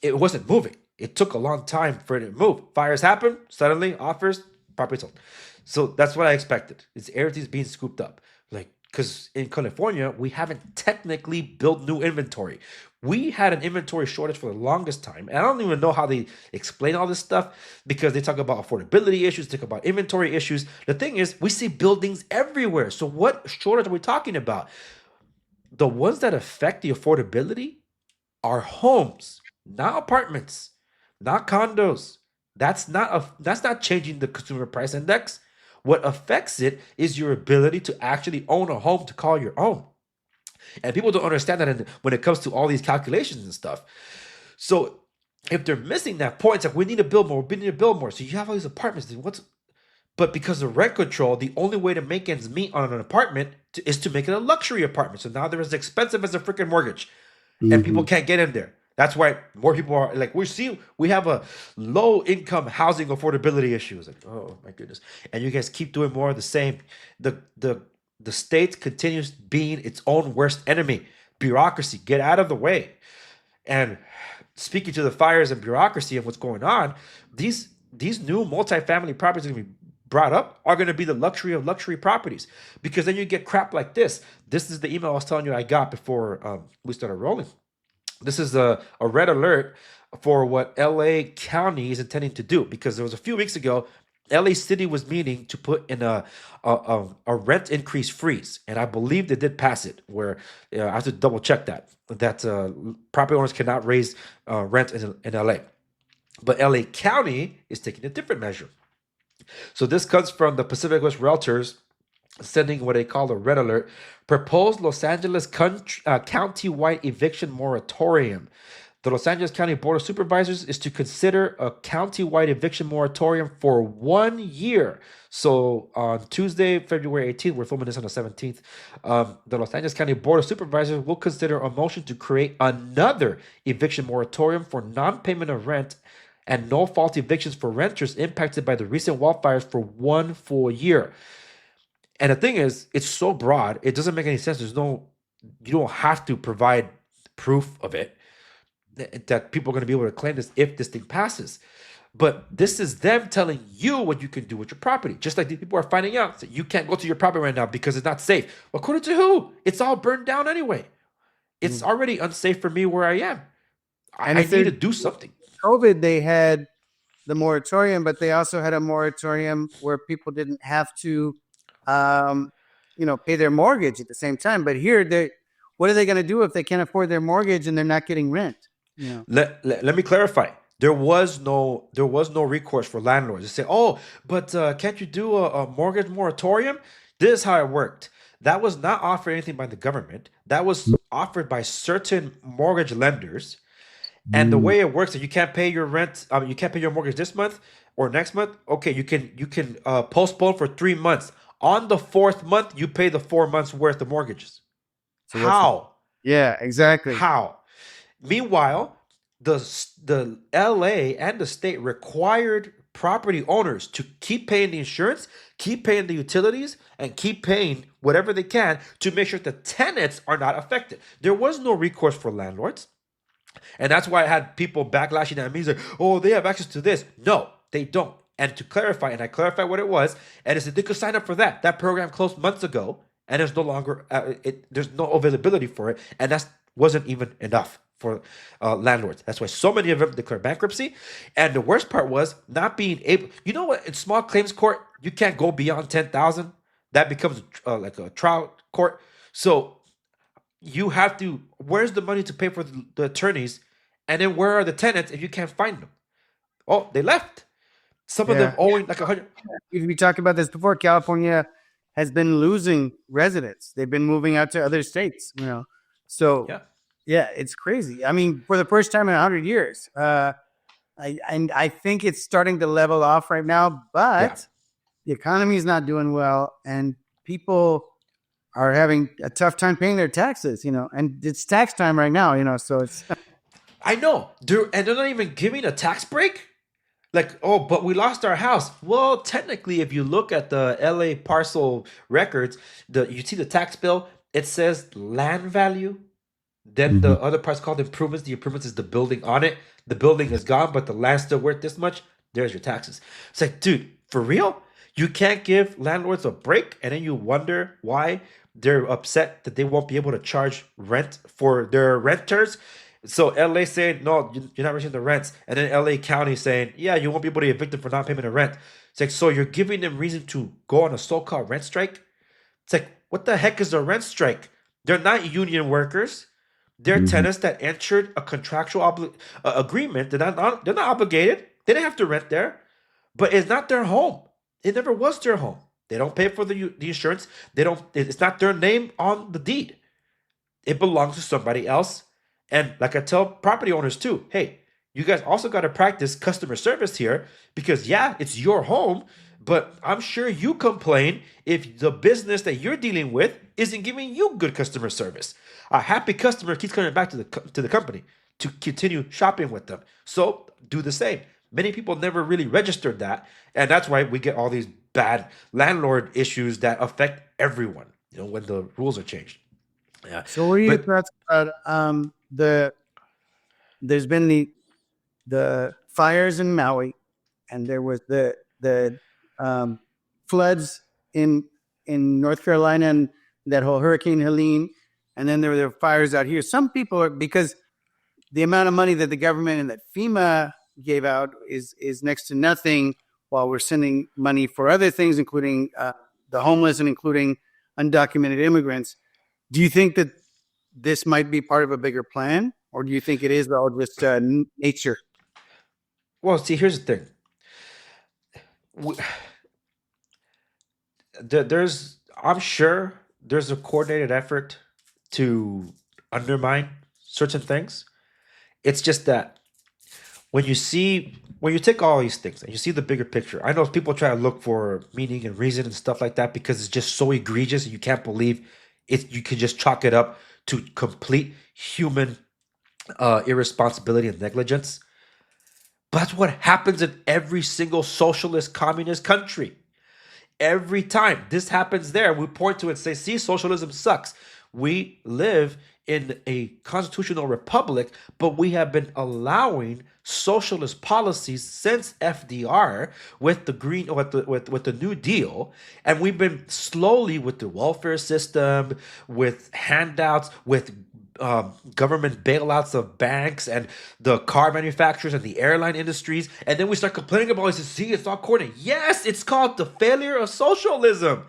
it wasn't moving. It took a long time for it to move. Fires happen, suddenly offers, property sold. So that's what I expected. It's everything's being scooped up. Like, because in California, we haven't technically built new inventory. We had an inventory shortage for the longest time. And I don't even know how they explain all this stuff, because they talk about affordability issues, talk about inventory issues. The thing is, we see buildings everywhere. So what shortage are we talking about? The ones that affect the affordability are homes, not apartments, not condos. That's not changing the consumer price index. What affects it is your ability to actually own a home to call your own. And people don't understand that when it comes to all these calculations and stuff. So if they're missing that point, it's like, we need to build more, we need to build more. So you have all these apartments. But because of rent control, the only way to make ends meet on an apartment is to make it a luxury apartment. So now they're as expensive as a freaking mortgage. And people can't get in there. That's why more people are like, we have a low income housing affordability issue. It's like, oh my goodness. And you guys keep doing more of the same. The state continues being its own worst enemy. Bureaucracy, get out of the way. And speaking to the fires and bureaucracy and what's going on, these new multifamily properties that are going to be brought up are going to be the luxury of luxury properties, because then you get crap like this. This is the email I was telling you I got before we started rolling. This is a red alert for what LA County is intending to do, because there was a few weeks ago, LA City was meeting to put in a rent increase freeze, and I believe they did pass it. Where I have to double check that property owners cannot raise rent in LA, but LA County is taking a different measure. So this comes from the Pacific West Realtors, sending what they call a red alert. Proposed Los Angeles county-wide eviction moratorium. The Los Angeles County Board of Supervisors is to consider a county-wide eviction moratorium for 1 year. So on Tuesday, February 18th, we're filming this on the 17th, the Los Angeles County Board of Supervisors will consider a motion to create another eviction moratorium for non-payment of rent and no-fault evictions for renters impacted by the recent wildfires for 1 full year. And the thing is, it's so broad, it doesn't make any sense. You don't have to provide proof of it, that people are going to be able to claim this if this thing passes. But this is them telling you what you can do with your property. Just like these people are finding out that you can't go to your property right now because it's not safe. According to who? It's all burned down anyway. It's already unsafe for me where I am. I need to do something. COVID, they had the moratorium, but they also had a moratorium where people didn't have to pay their mortgage at the same time. But here, what are they going to do if they can't afford their mortgage and they're not getting rent? Yeah. Let me clarify. There was no recourse for landlords to say, oh, but can't you do a mortgage moratorium? This is how it worked. That was not offered anything by the government. That was offered by certain mortgage lenders. And the way it works is you can't pay your rent. You can't pay your mortgage this month or next month. Okay, you can postpone for 3 months. On the 4th month, you pay the 4 months worth of mortgages. So how? Yeah, exactly. How? Meanwhile, the LA and the state required property owners to keep paying the insurance, keep paying the utilities, and keep paying whatever they can to make sure the tenants are not affected. There was no recourse for landlords. And that's why I had people backlashing at me, like, oh, they have access to this. No, they don't. And to clarify, and I clarified what it was, and I said they could sign up for that. That program closed months ago, and there's no longer, there's no availability for it, and that wasn't even enough for landlords. That's why so many of them declare bankruptcy. And the worst part was not being able. You know what? In small claims court, you can't go beyond 10,000. That becomes like a trial court. So you have to. Where's the money to pay for the attorneys? And then where are the tenants if you can't find them? Oh, they left. Some of them Yeah. owing like 100. We talked about this before. California has been losing residents. They've been moving out to other states, So Yeah. yeah, it's crazy. I mean, for the first time in 100 years. I think it's starting to level off right now, but the economy is not doing well, and people are having a tough time paying their taxes, and it's tax time right now, so it's I know. And they're not even giving a tax break. Like, oh, but we lost our house. Well, technically, if you look at the LA parcel records, you see the tax bill, it says land value. Then the other part's called improvements. The improvements is the building on it. The building is gone, but the land's still worth this much. There's your taxes. It's like, dude, for real? You can't give landlords a break, and then you wonder why they're upset that they won't be able to charge rent for their renters. So LA saying, no, you're not raising the rents. And then LA County saying, yeah, you won't be able to evict them for not payment of rent. It's like, so you're giving them reason to go on a so-called rent strike? It's like, what the heck is a rent strike? They're not union workers. They're tenants that entered a contractual agreement. They're not obligated. They didn't have to rent there. But it's not their home. It never was their home. They don't pay for the insurance. It's not their name on the deed. It belongs to somebody else. And like I tell property owners too, hey, you guys also got to practice customer service here because yeah, it's your home, but I'm sure you complain if the business that you're dealing with isn't giving you good customer service. A happy customer keeps coming back to the company to continue shopping with them. So do the same. Many people never really registered that, and that's why we get all these bad landlord issues that affect everyone. When the rules are changed. Yeah. So what are your But thoughts about there's been the fires in Maui, and there was the floods in North Carolina, and that whole Hurricane Helene, and then there were fires out here. Some people are, because the amount of money that the government and that FEMA gave out is next to nothing, while we're sending money for other things, including the homeless and including undocumented immigrants. Do you think that this might be part of a bigger plan, or do you think it is all just nature? well, see, here's the thing. We, I'm sure there's a coordinated effort to undermine certain things. It's just that when you take all these things and you see the bigger picture, I know people try to look for meaning and reason and stuff like that because it's just so egregious and you can't believe it. You can just chalk it up to complete human irresponsibility and negligence. But that's what happens in every single socialist communist country. Every time this happens there, we point to it and say, see, socialism sucks. We live in a constitutional republic, but we have been allowing socialist policies since FDR with the with the New Deal, and we've been slowly with the welfare system, with handouts, with government bailouts of banks and the car manufacturers and the airline industries, and then we start complaining about it. See, it's all coordinated. Yes, it's called the failure of socialism.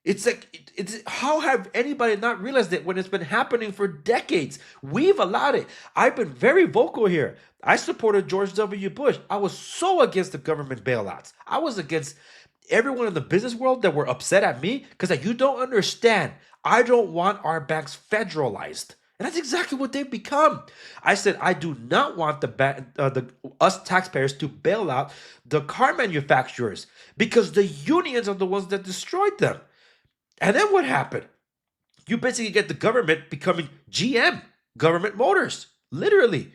It's like, how have anybody not realized it when it's been happening for decades? We've allowed it. I've been very vocal here. I supported George W. Bush. I was so against the government bailouts. I was against everyone in the business world that were upset at me because you don't understand. I don't want our banks federalized. And that's exactly what they've become. I said, I do not want us taxpayers to bail out the car manufacturers because the unions are the ones that destroyed them. And then what happened? You basically get the government becoming GM, government motors, literally.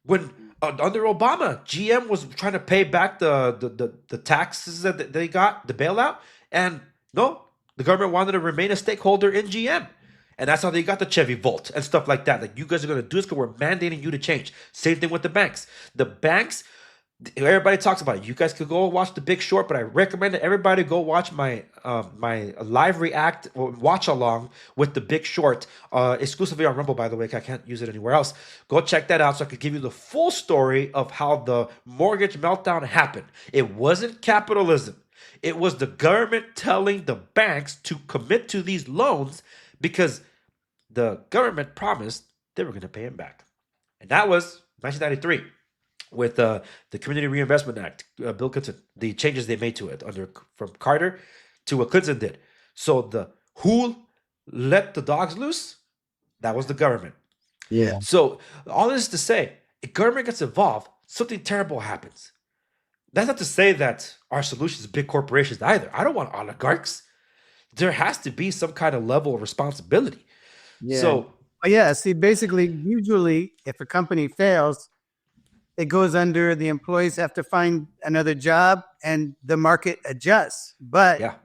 When under Obama, GM was trying to pay back the taxes that they got, the bailout, and no, the government wanted to remain a stakeholder in GM. And that's how they got the Chevy Volt and stuff like that. Like, you guys are going to do this because we're mandating you to change. Same thing with the banks. The banks Everybody talks about it. You guys could go watch The Big Short, but I recommend that everybody go watch my live react or watch along with The Big Short, exclusively on Rumble, by the way. I can't use it anywhere else. Go check that out so I could give you the full story of how the mortgage meltdown happened. It wasn't capitalism. It was the government telling the banks to commit to these loans because the government promised they were going to pay them back. And that was 1993 with the Community Reinvestment Act, Bill Clinton, the changes they made to it from Carter to what Clinton did. So who let the dogs loose? That was the government. Yeah. So all this is to say, if government gets involved, something terrible happens. That's not to say that our solution is big corporations either. I don't want oligarchs. There has to be some kind of level of responsibility. Yeah. So yeah, see, basically, usually if a company fails, it goes under the employees have to find another job and the market adjusts. But yeah,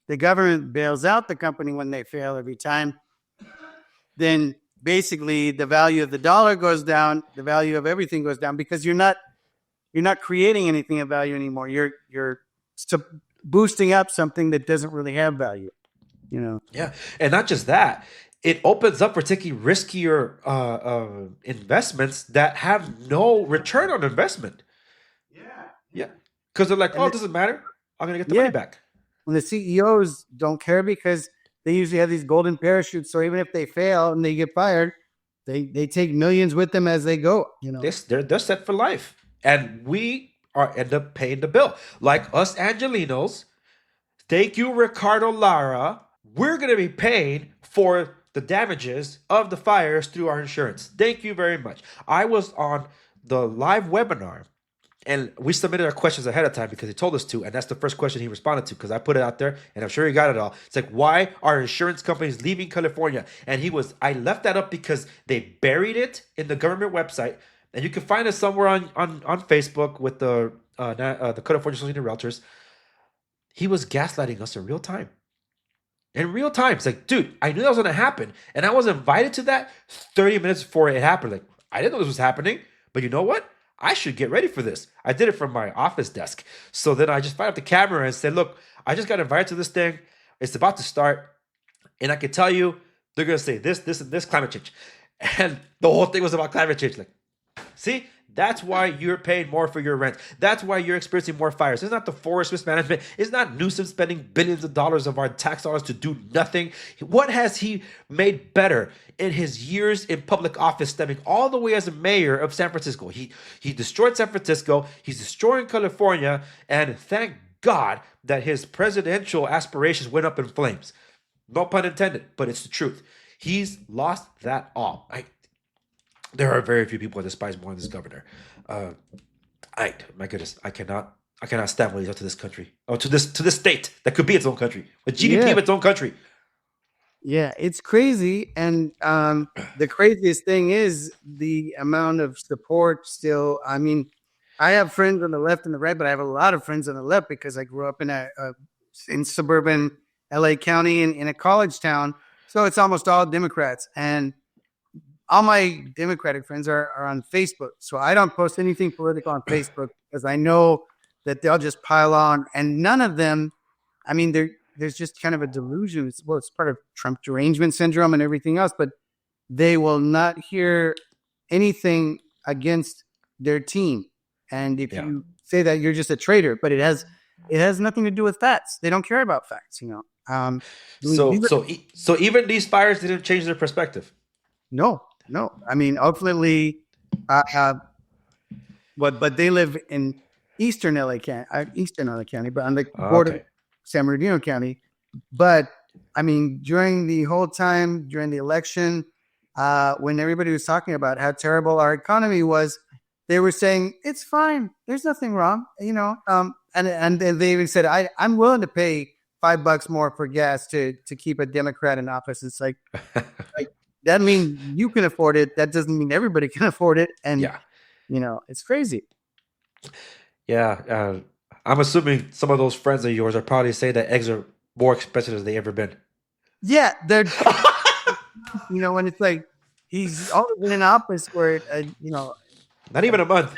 the government bails out the company when they fail every time. Then basically the value of the dollar goes down, the value of everything goes down because you're not creating anything of value anymore. You're boosting up something that doesn't really have value. Yeah, and not just that. It opens up particularly riskier investments that have no return on investment. Yeah, because they're like, oh, it doesn't matter. I'm gonna get the money back. When the CEOs don't care because they usually have these golden parachutes. So even if they fail and they get fired, they take millions with them as they go. They're set for life, and we end up paying the bill. Like us Angelinos, thank you, Ricardo Lara. We're gonna be paying for the damages of the fires through our insurance. Thank you very much. I was on the live webinar and we submitted our questions ahead of time because he told us to, and that's the first question he responded to because I put it out there and I'm sure he got it all. It's like, why are insurance companies leaving California? And I left that up because they buried it in the government website, and you can find it somewhere on Facebook with the California Association of Realtors. He was gaslighting us in real time. In real time. It's like, dude, I knew that was going to happen. And I was invited to that 30 minutes before it happened. Like, I didn't know this was happening. But you know what? I should get ready for this. I did it from my office desk. So then I just fired up the camera and said, look, I just got invited to this thing. It's about to start. And I can tell you, they're going to say this, and this, climate change. And the whole thing was about climate change. Like, see? That's why you're paying more for your rent. That's why you're experiencing more fires. It's not the forest mismanagement. It's not Newsom spending billions of dollars of our tax dollars to do nothing. What has he made better in his years in public office, stemming all the way as a mayor of San Francisco? He destroyed San Francisco. He's destroying California. And thank God that his presidential aspirations went up in flames. No pun intended, but it's the truth. He's lost that all. There are very few people I despise more than this governor. My goodness, I cannot stand what he's done to this country, or to this state that could be its own country, with GDP of its own country. Yeah, it's crazy, and the craziest thing is the amount of support. Still, I mean, I have friends on the left and the right, but I have a lot of friends on the left because I grew up in suburban LA County in a college town, so it's almost all Democrats and. All my Democratic friends are on Facebook. So I don't post anything political on Facebook because I know that they'll just pile on. And none of them, I mean, there's just kind of a delusion. It's part of Trump derangement syndrome and everything else, but they will not hear anything against their team. And if you say that, you're just a traitor, but it has nothing to do with facts. They don't care about facts, So even these fires didn't change their perspective. No. I mean, ultimately, but they live in eastern LA County, but on the border of San Bernardino County. But I mean, during the whole time during the election, when everybody was talking about how terrible our economy was, they were saying it's fine. There's nothing wrong, and they even said, I'm willing to pay $5 more for gas to keep a Democrat in office. It's like that means you can afford it. That doesn't mean everybody can afford it. And, it's crazy. Yeah. I'm assuming some of those friends of yours are probably saying that eggs are more expensive than they ever been. Yeah. They're, when it's like, he's always been in office for, not even a month.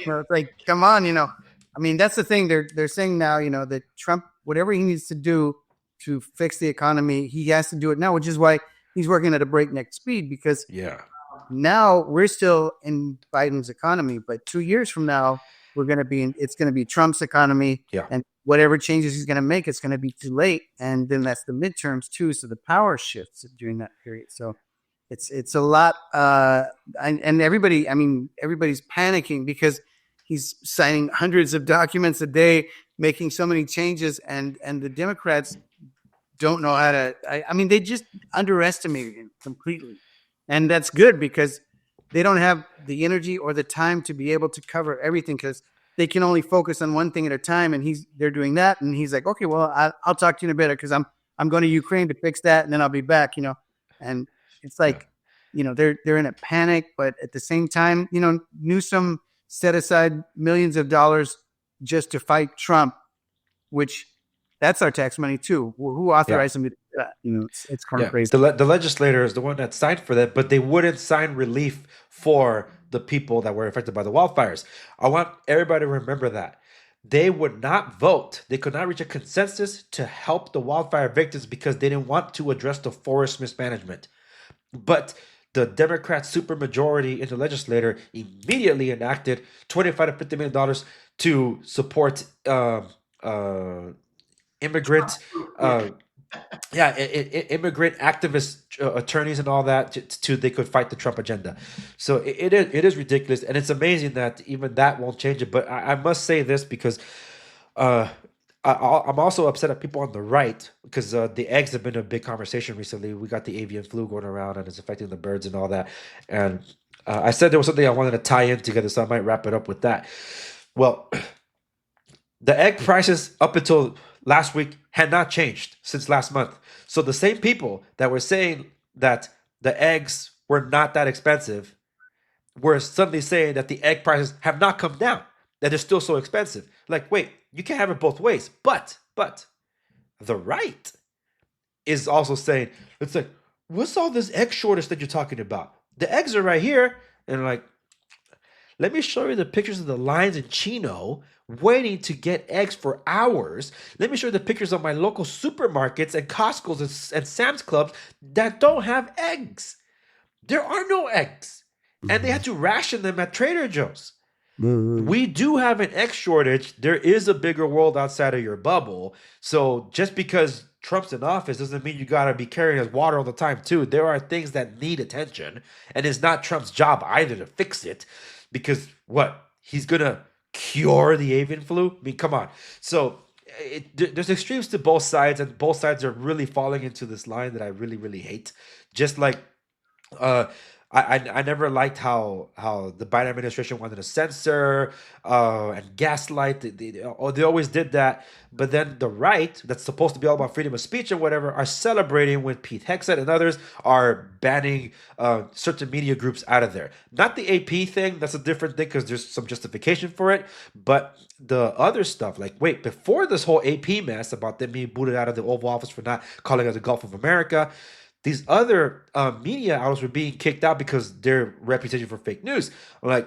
Well, it's like, come on, I mean, that's the thing. They're saying now, that Trump, whatever he needs to do to fix the economy, he has to do it now, which is why he's working at a breakneck speed, because Yeah. now we're still in Biden's economy, but 2 years from now, it's going to be Trump's economy, Yeah. and whatever changes he's going to make, it's going to be too late. And then that's the midterms too. So the power shifts during that period. So it's a lot. And everybody, I mean, everybody's panicking because he's signing hundreds of documents a day, making so many changes, and the Democrats don't know how to. I mean, they just underestimated him completely, and that's good because they don't have the energy or the time to be able to cover everything because they can only focus on one thing at a time. And they're doing that, and he's like, okay, well, I'll talk to you in a bit because I'm going to Ukraine to fix that, and then I'll be back. And it's like, they're in a panic, but at the same time, Newsom set aside millions of dollars just to fight Trump, which that's our tax money too. Who authorized them to do that? It's kind of Yeah. crazy. The legislator is the one that signed for that, but they wouldn't sign relief for the people that were affected by the wildfires. I want everybody to remember that. They would not vote. They could not reach a consensus to help the wildfire victims because they didn't want to address the forest mismanagement. But the Democrat supermajority in the legislature immediately enacted $25 to $50 million to support immigrant immigrant activist attorneys and all that to they could fight the Trump agenda. So it is ridiculous, and it's amazing that even that won't change it. But I must say this because I'm also upset at people on the right because the eggs have been a big conversation recently. We got the avian flu going around and it's affecting the birds and all that. And I said there was something I wanted to tie in together, so I might wrap it up with that. Well, the egg prices up until last week had not changed since last month. So the same people that were saying that the eggs were not that expensive were suddenly saying that the egg prices have not come down, that they're still so expensive. Like, wait, you can't have it both ways. But the right is also saying, it's like, what's all this egg shortage that you're talking about? The eggs are right here. And like, let me show you the pictures of the lines in Chino waiting to get eggs for hours. Let me show you the pictures of my local supermarkets and Costco's and Sam's Clubs that don't have eggs. There are no eggs. And they had to ration them at Trader Joe's. We do have an egg shortage. There is a bigger world outside of your bubble. So just because Trump's in office doesn't mean you got to be carrying his water all the time, too. There are things that need attention. And it's not Trump's job either to fix it. Because what? He's going to cure the avian flu? I mean, come on. So there's extremes to both sides. And both sides are really falling into this line that I really, really hate. Just like I never liked how the Biden administration wanted to censor and gaslight. They always did that. But then the right, that's supposed to be all about freedom of speech and whatever, are celebrating when Pete Hegseth and others are banning certain media groups out of there. Not the AP thing. That's a different thing because there's some justification for it. But the other stuff, like, wait, before this whole AP mess about them being booted out of the Oval Office for not calling it the Gulf of America, these other media outlets were being kicked out because their reputation for fake news. Like,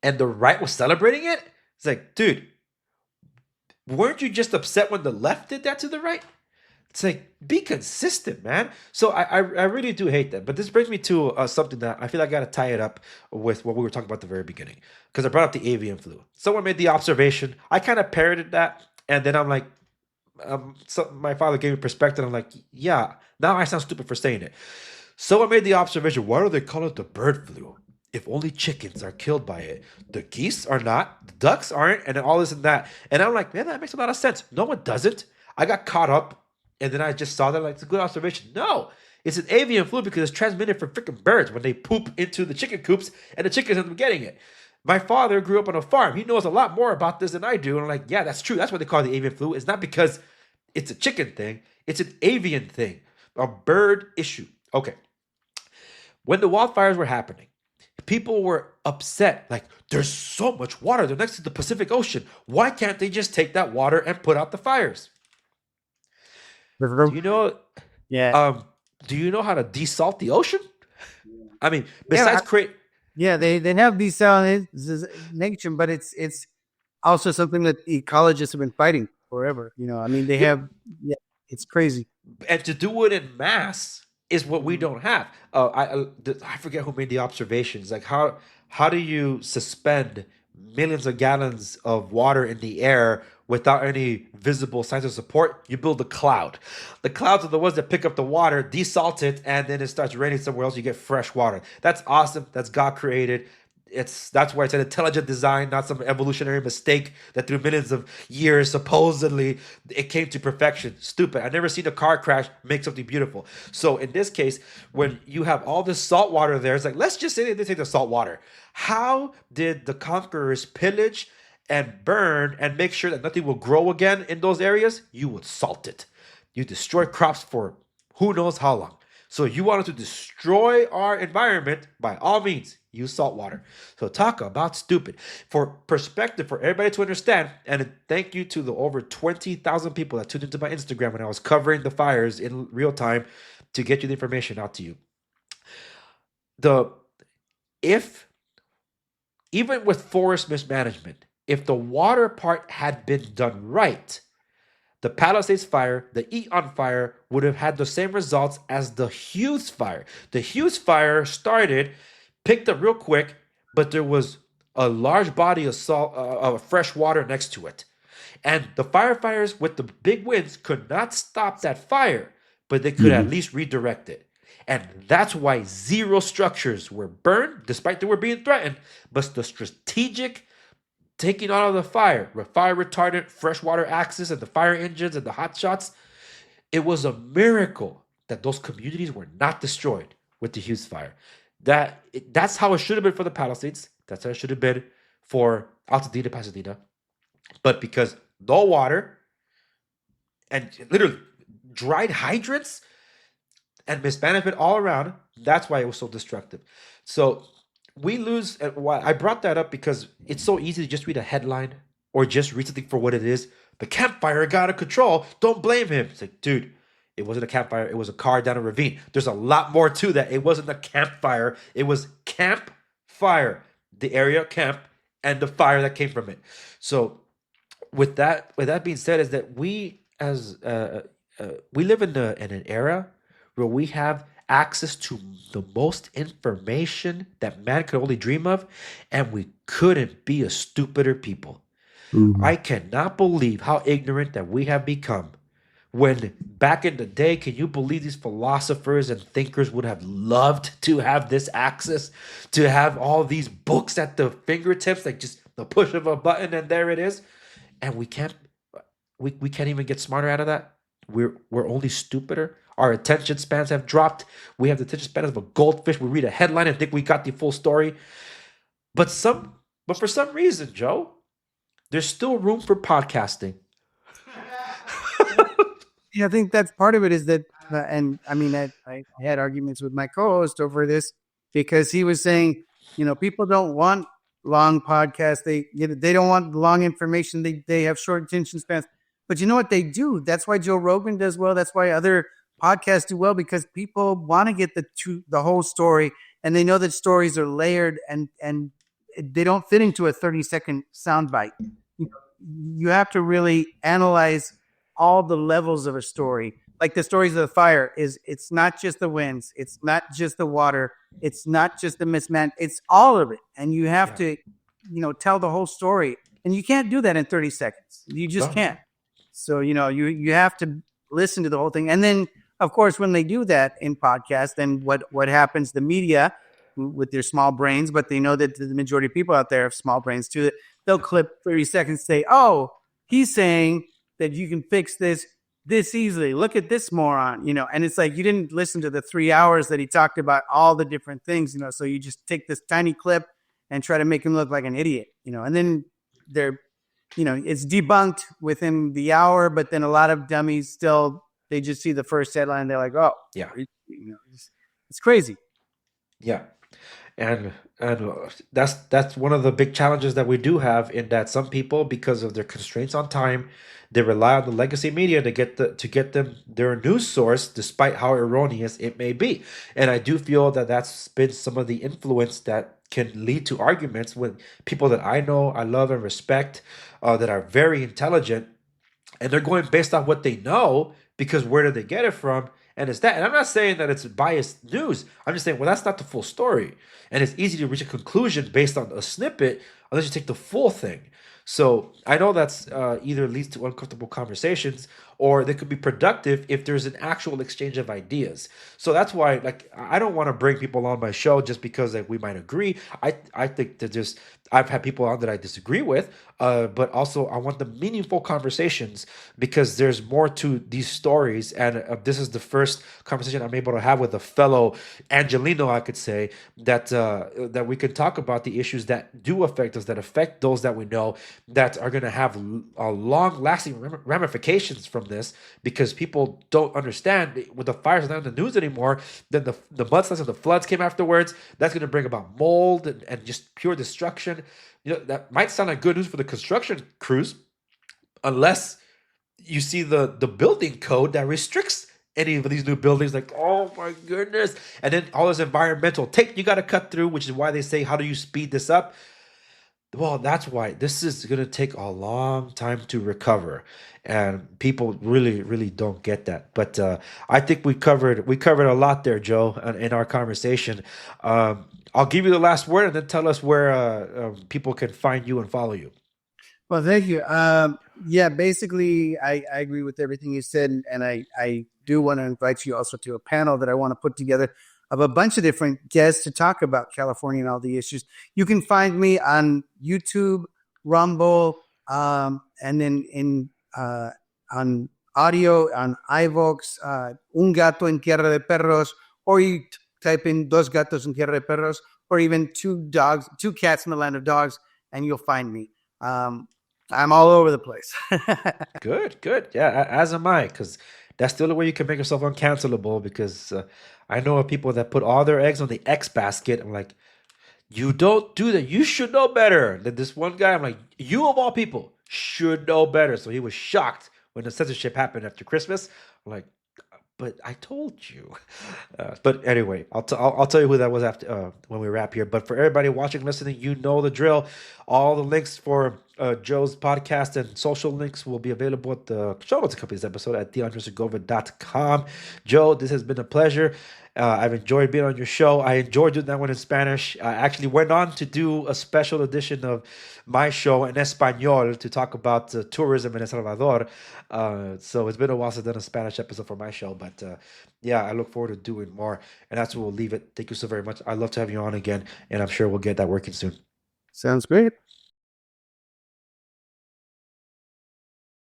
and the right was celebrating it. It's like, dude, weren't you just upset when the left did that to the right? It's like, be consistent, man. So I really do hate that. But this brings me to something that I feel like I got to tie it up with what we were talking about at the very beginning. Because I brought up the avian flu. Someone made the observation. I kind of parroted that. And then I'm like, so my father gave me perspective. I'm like, yeah, now I sound stupid for saying it. Someone made the observation, why do they call it the bird flu? If only chickens are killed by it. The geese are not, the ducks aren't, and all this and that. And I'm like, man, that makes a lot of sense. No, it doesn't. I got caught up, and then I just saw that, like, it's a good observation. No, it's an avian flu because it's transmitted from freaking birds when they poop into the chicken coops, and the chickens end up getting it. My father grew up on a farm. He knows a lot more about this than I do. And I'm like, yeah, that's true. That's what they call the avian flu. It's not because it's a chicken thing. It's an avian thing, a bird issue. Okay. When the wildfires were happening, people were upset. Like, there's so much water. They're next to the Pacific Ocean. Why can't they just take that water and put out the fires? Do you know? Yeah. Do you know how to desalt the ocean? I mean, besides Yeah, they have nature, but it's also something that ecologists have been fighting forever. I mean, they Yeah, have, yeah, it's crazy. and to do it in mass is what we Mhm. don't have. I forget who made the observations. Like how do you suspend millions of gallons of water in the air without any visible signs of support? You build a cloud. The clouds are the ones that pick up the water, desalt it, and then it starts raining somewhere else. You get fresh water. That's awesome. That's God created. That's why it's an intelligent design, not some evolutionary mistake that through millions of years supposedly it came to perfection. Stupid. I've never seen a car crash make something beautiful. So in this case, when you have all this salt water there, it's like let's just say they take the salt water. How did the conquerors pillage and burn and make sure that nothing will grow again in those areas? You would salt it. You destroy crops for who knows how long. So you wanted to destroy our environment, by all means, use salt water. So talk about stupid. For perspective, for everybody to understand, and thank you to the over 20,000 people that tuned into my Instagram when I was covering the fires in real time to get you the information out to you. The if Even with forest mismanagement, if the water part had been done right, the Palisades fire, the Eon fire, would have had the same results as the Hughes fire. The Hughes fire started, picked up real quick, but there was a large body of salt, of fresh water next to it. And the firefighters with the big winds could not stop that fire, but they could at Mhm. least redirect it. And that's why zero structures were burned, despite they were being threatened. But the strategic taking out of the fire, with fire retardant, freshwater axes, and the fire engines and the hot shots, it was a miracle that those communities were not destroyed with the Hughes fire. That's how it should have been for the Palisades. That's how it should have been for Altadena, Pasadena. But because no water and literally dried hydrants and mismanagement all around, that's why it was so destructive. So we lose. And why I brought that up because it's so easy to just read a headline or just read something for what it is. The campfire got out of control. Don't blame him. It's like, dude, it wasn't a campfire. It was a car down a ravine. There's a lot more to that. It wasn't a campfire. It was campfire. The area camp and the fire that came from it. So with that being said, is that we live in an era where we have access to the most information that man could only dream of, and we couldn't be a stupider people. Mhm. I cannot believe how ignorant that we have become. When back in the day, can you believe these philosophers and thinkers would have loved to have this access, to have all these books at the fingertips, like just the push of a button and there it is? And we can't even get smarter out of that. We're only stupider. Our attention spans have dropped. We have the attention span of a goldfish. We read a headline and think we got the full story. But for some reason, Joe, there's still room for podcasting. Yeah, I think that's part of it is that, and I mean, I had arguments with my co-host over this because he was saying, people don't want long podcasts. They don't want long information. They have short attention spans. But you know what they do? That's why Joe Rogan does well. That's why other podcasts do well because people want to get the whole story, and they know that stories are layered and they don't fit into a 30-second soundbite. You have to really analyze all the levels of a story. Like the stories of the fire it's not just the winds, it's not just the water, it's not just the misman, it's all of it. And you have Yeah. to, tell the whole story. And you can't do that in 30 seconds. You just No. can't. So, you have to listen to the whole thing. And then of course, when they do that in podcasts, then what happens, the media with their small brains, but they know that the majority of people out there have small brains too. They'll clip 30 seconds, say, oh, he's saying that you can fix this easily. Look at this moron, and it's like you didn't listen to the 3 hours that he talked about all the different things, so you just take this tiny clip and try to make him look like an idiot, and then they're, it's debunked within the hour, but then a lot of dummies still, they just see the first headline. They're like, oh, Yeah. it's crazy. Yeah. And that's one of the big challenges that we do have, in that some people, because of their constraints on time, they rely on the legacy media to get them their news source, despite how erroneous it may be. And I do feel that that's been some of the influence that can lead to arguments with people that I know, I love, and respect, that are very intelligent, and they're going based on what they know because where did they get it from? And it's that. And I'm not saying that it's biased news. I'm just saying, well, that's not the full story. And it's easy to reach a conclusion based on a snippet unless you take the full thing. So I know that's either leads to uncomfortable conversations, or they could be productive if there's an actual exchange of ideas. So that's why, like, I don't want to bring people on my show just because like we might agree. I think that just I've had people on that I disagree with, but also I want the meaningful conversations because there's more to these stories, and this is the first conversation I'm able to have with a fellow Angelino, I could say, that we can talk about the issues that do affect us, that affect those that we know, that are going to have long-lasting ramifications from this, because people don't understand with the fires not in the news anymore. Then the mudslides and the floods came afterwards. That's going to bring about mold and just pure destruction. That might sound like good news for the construction crews, unless you see the building code that restricts any of these new buildings. Like, oh my goodness. And then all this environmental tape you got to cut through, which is why they say, how do you speed this up? Well, that's why this is going to take a long time to recover, and people really don't get that. But I think we covered a lot there, Joe, in our conversation. I'll give you the last word, and then tell us where people can find you and follow you. Well, thank you. Yeah, basically, I agree with everything you said, and I do want to invite you also to a panel that I want to put together of a bunch of different guests to talk about California and all the issues. You can find me on YouTube, Rumble, and then on audio on iVoox, Un Gato en Tierra de Perros, or you type in Dos Gatos en Tierra de Perros, or even two cats in the land of dogs, and you'll find me. I'm all over the place. Good. Yeah, as am I, because that's the only way you can make yourself uncancelable. Because I know of people that put all their eggs on the X basket. I'm like, you don't do that. You should know better. Then this one guy, I'm like, you of all people should know better. So he was shocked when the censorship happened after Christmas. I'm like, but I told you. But anyway, I'll tell you who that was after when we wrap here. But for everybody watching, listening, you know the drill. All the links for Joe's podcast and social links will be available at the show notes of this episode at theandresegova.com. Joe, this has been a pleasure. I've enjoyed being on your show. I enjoyed doing that one in Spanish. I actually went on to do a special edition of my show in Espanol to talk about tourism in El Salvador. So it's been a while since I've done a Spanish episode for my show. But yeah, I look forward to doing more. And that's where we'll leave it. Thank you so very much. I'd love to have you on again. And I'm sure we'll get that working soon. Sounds great.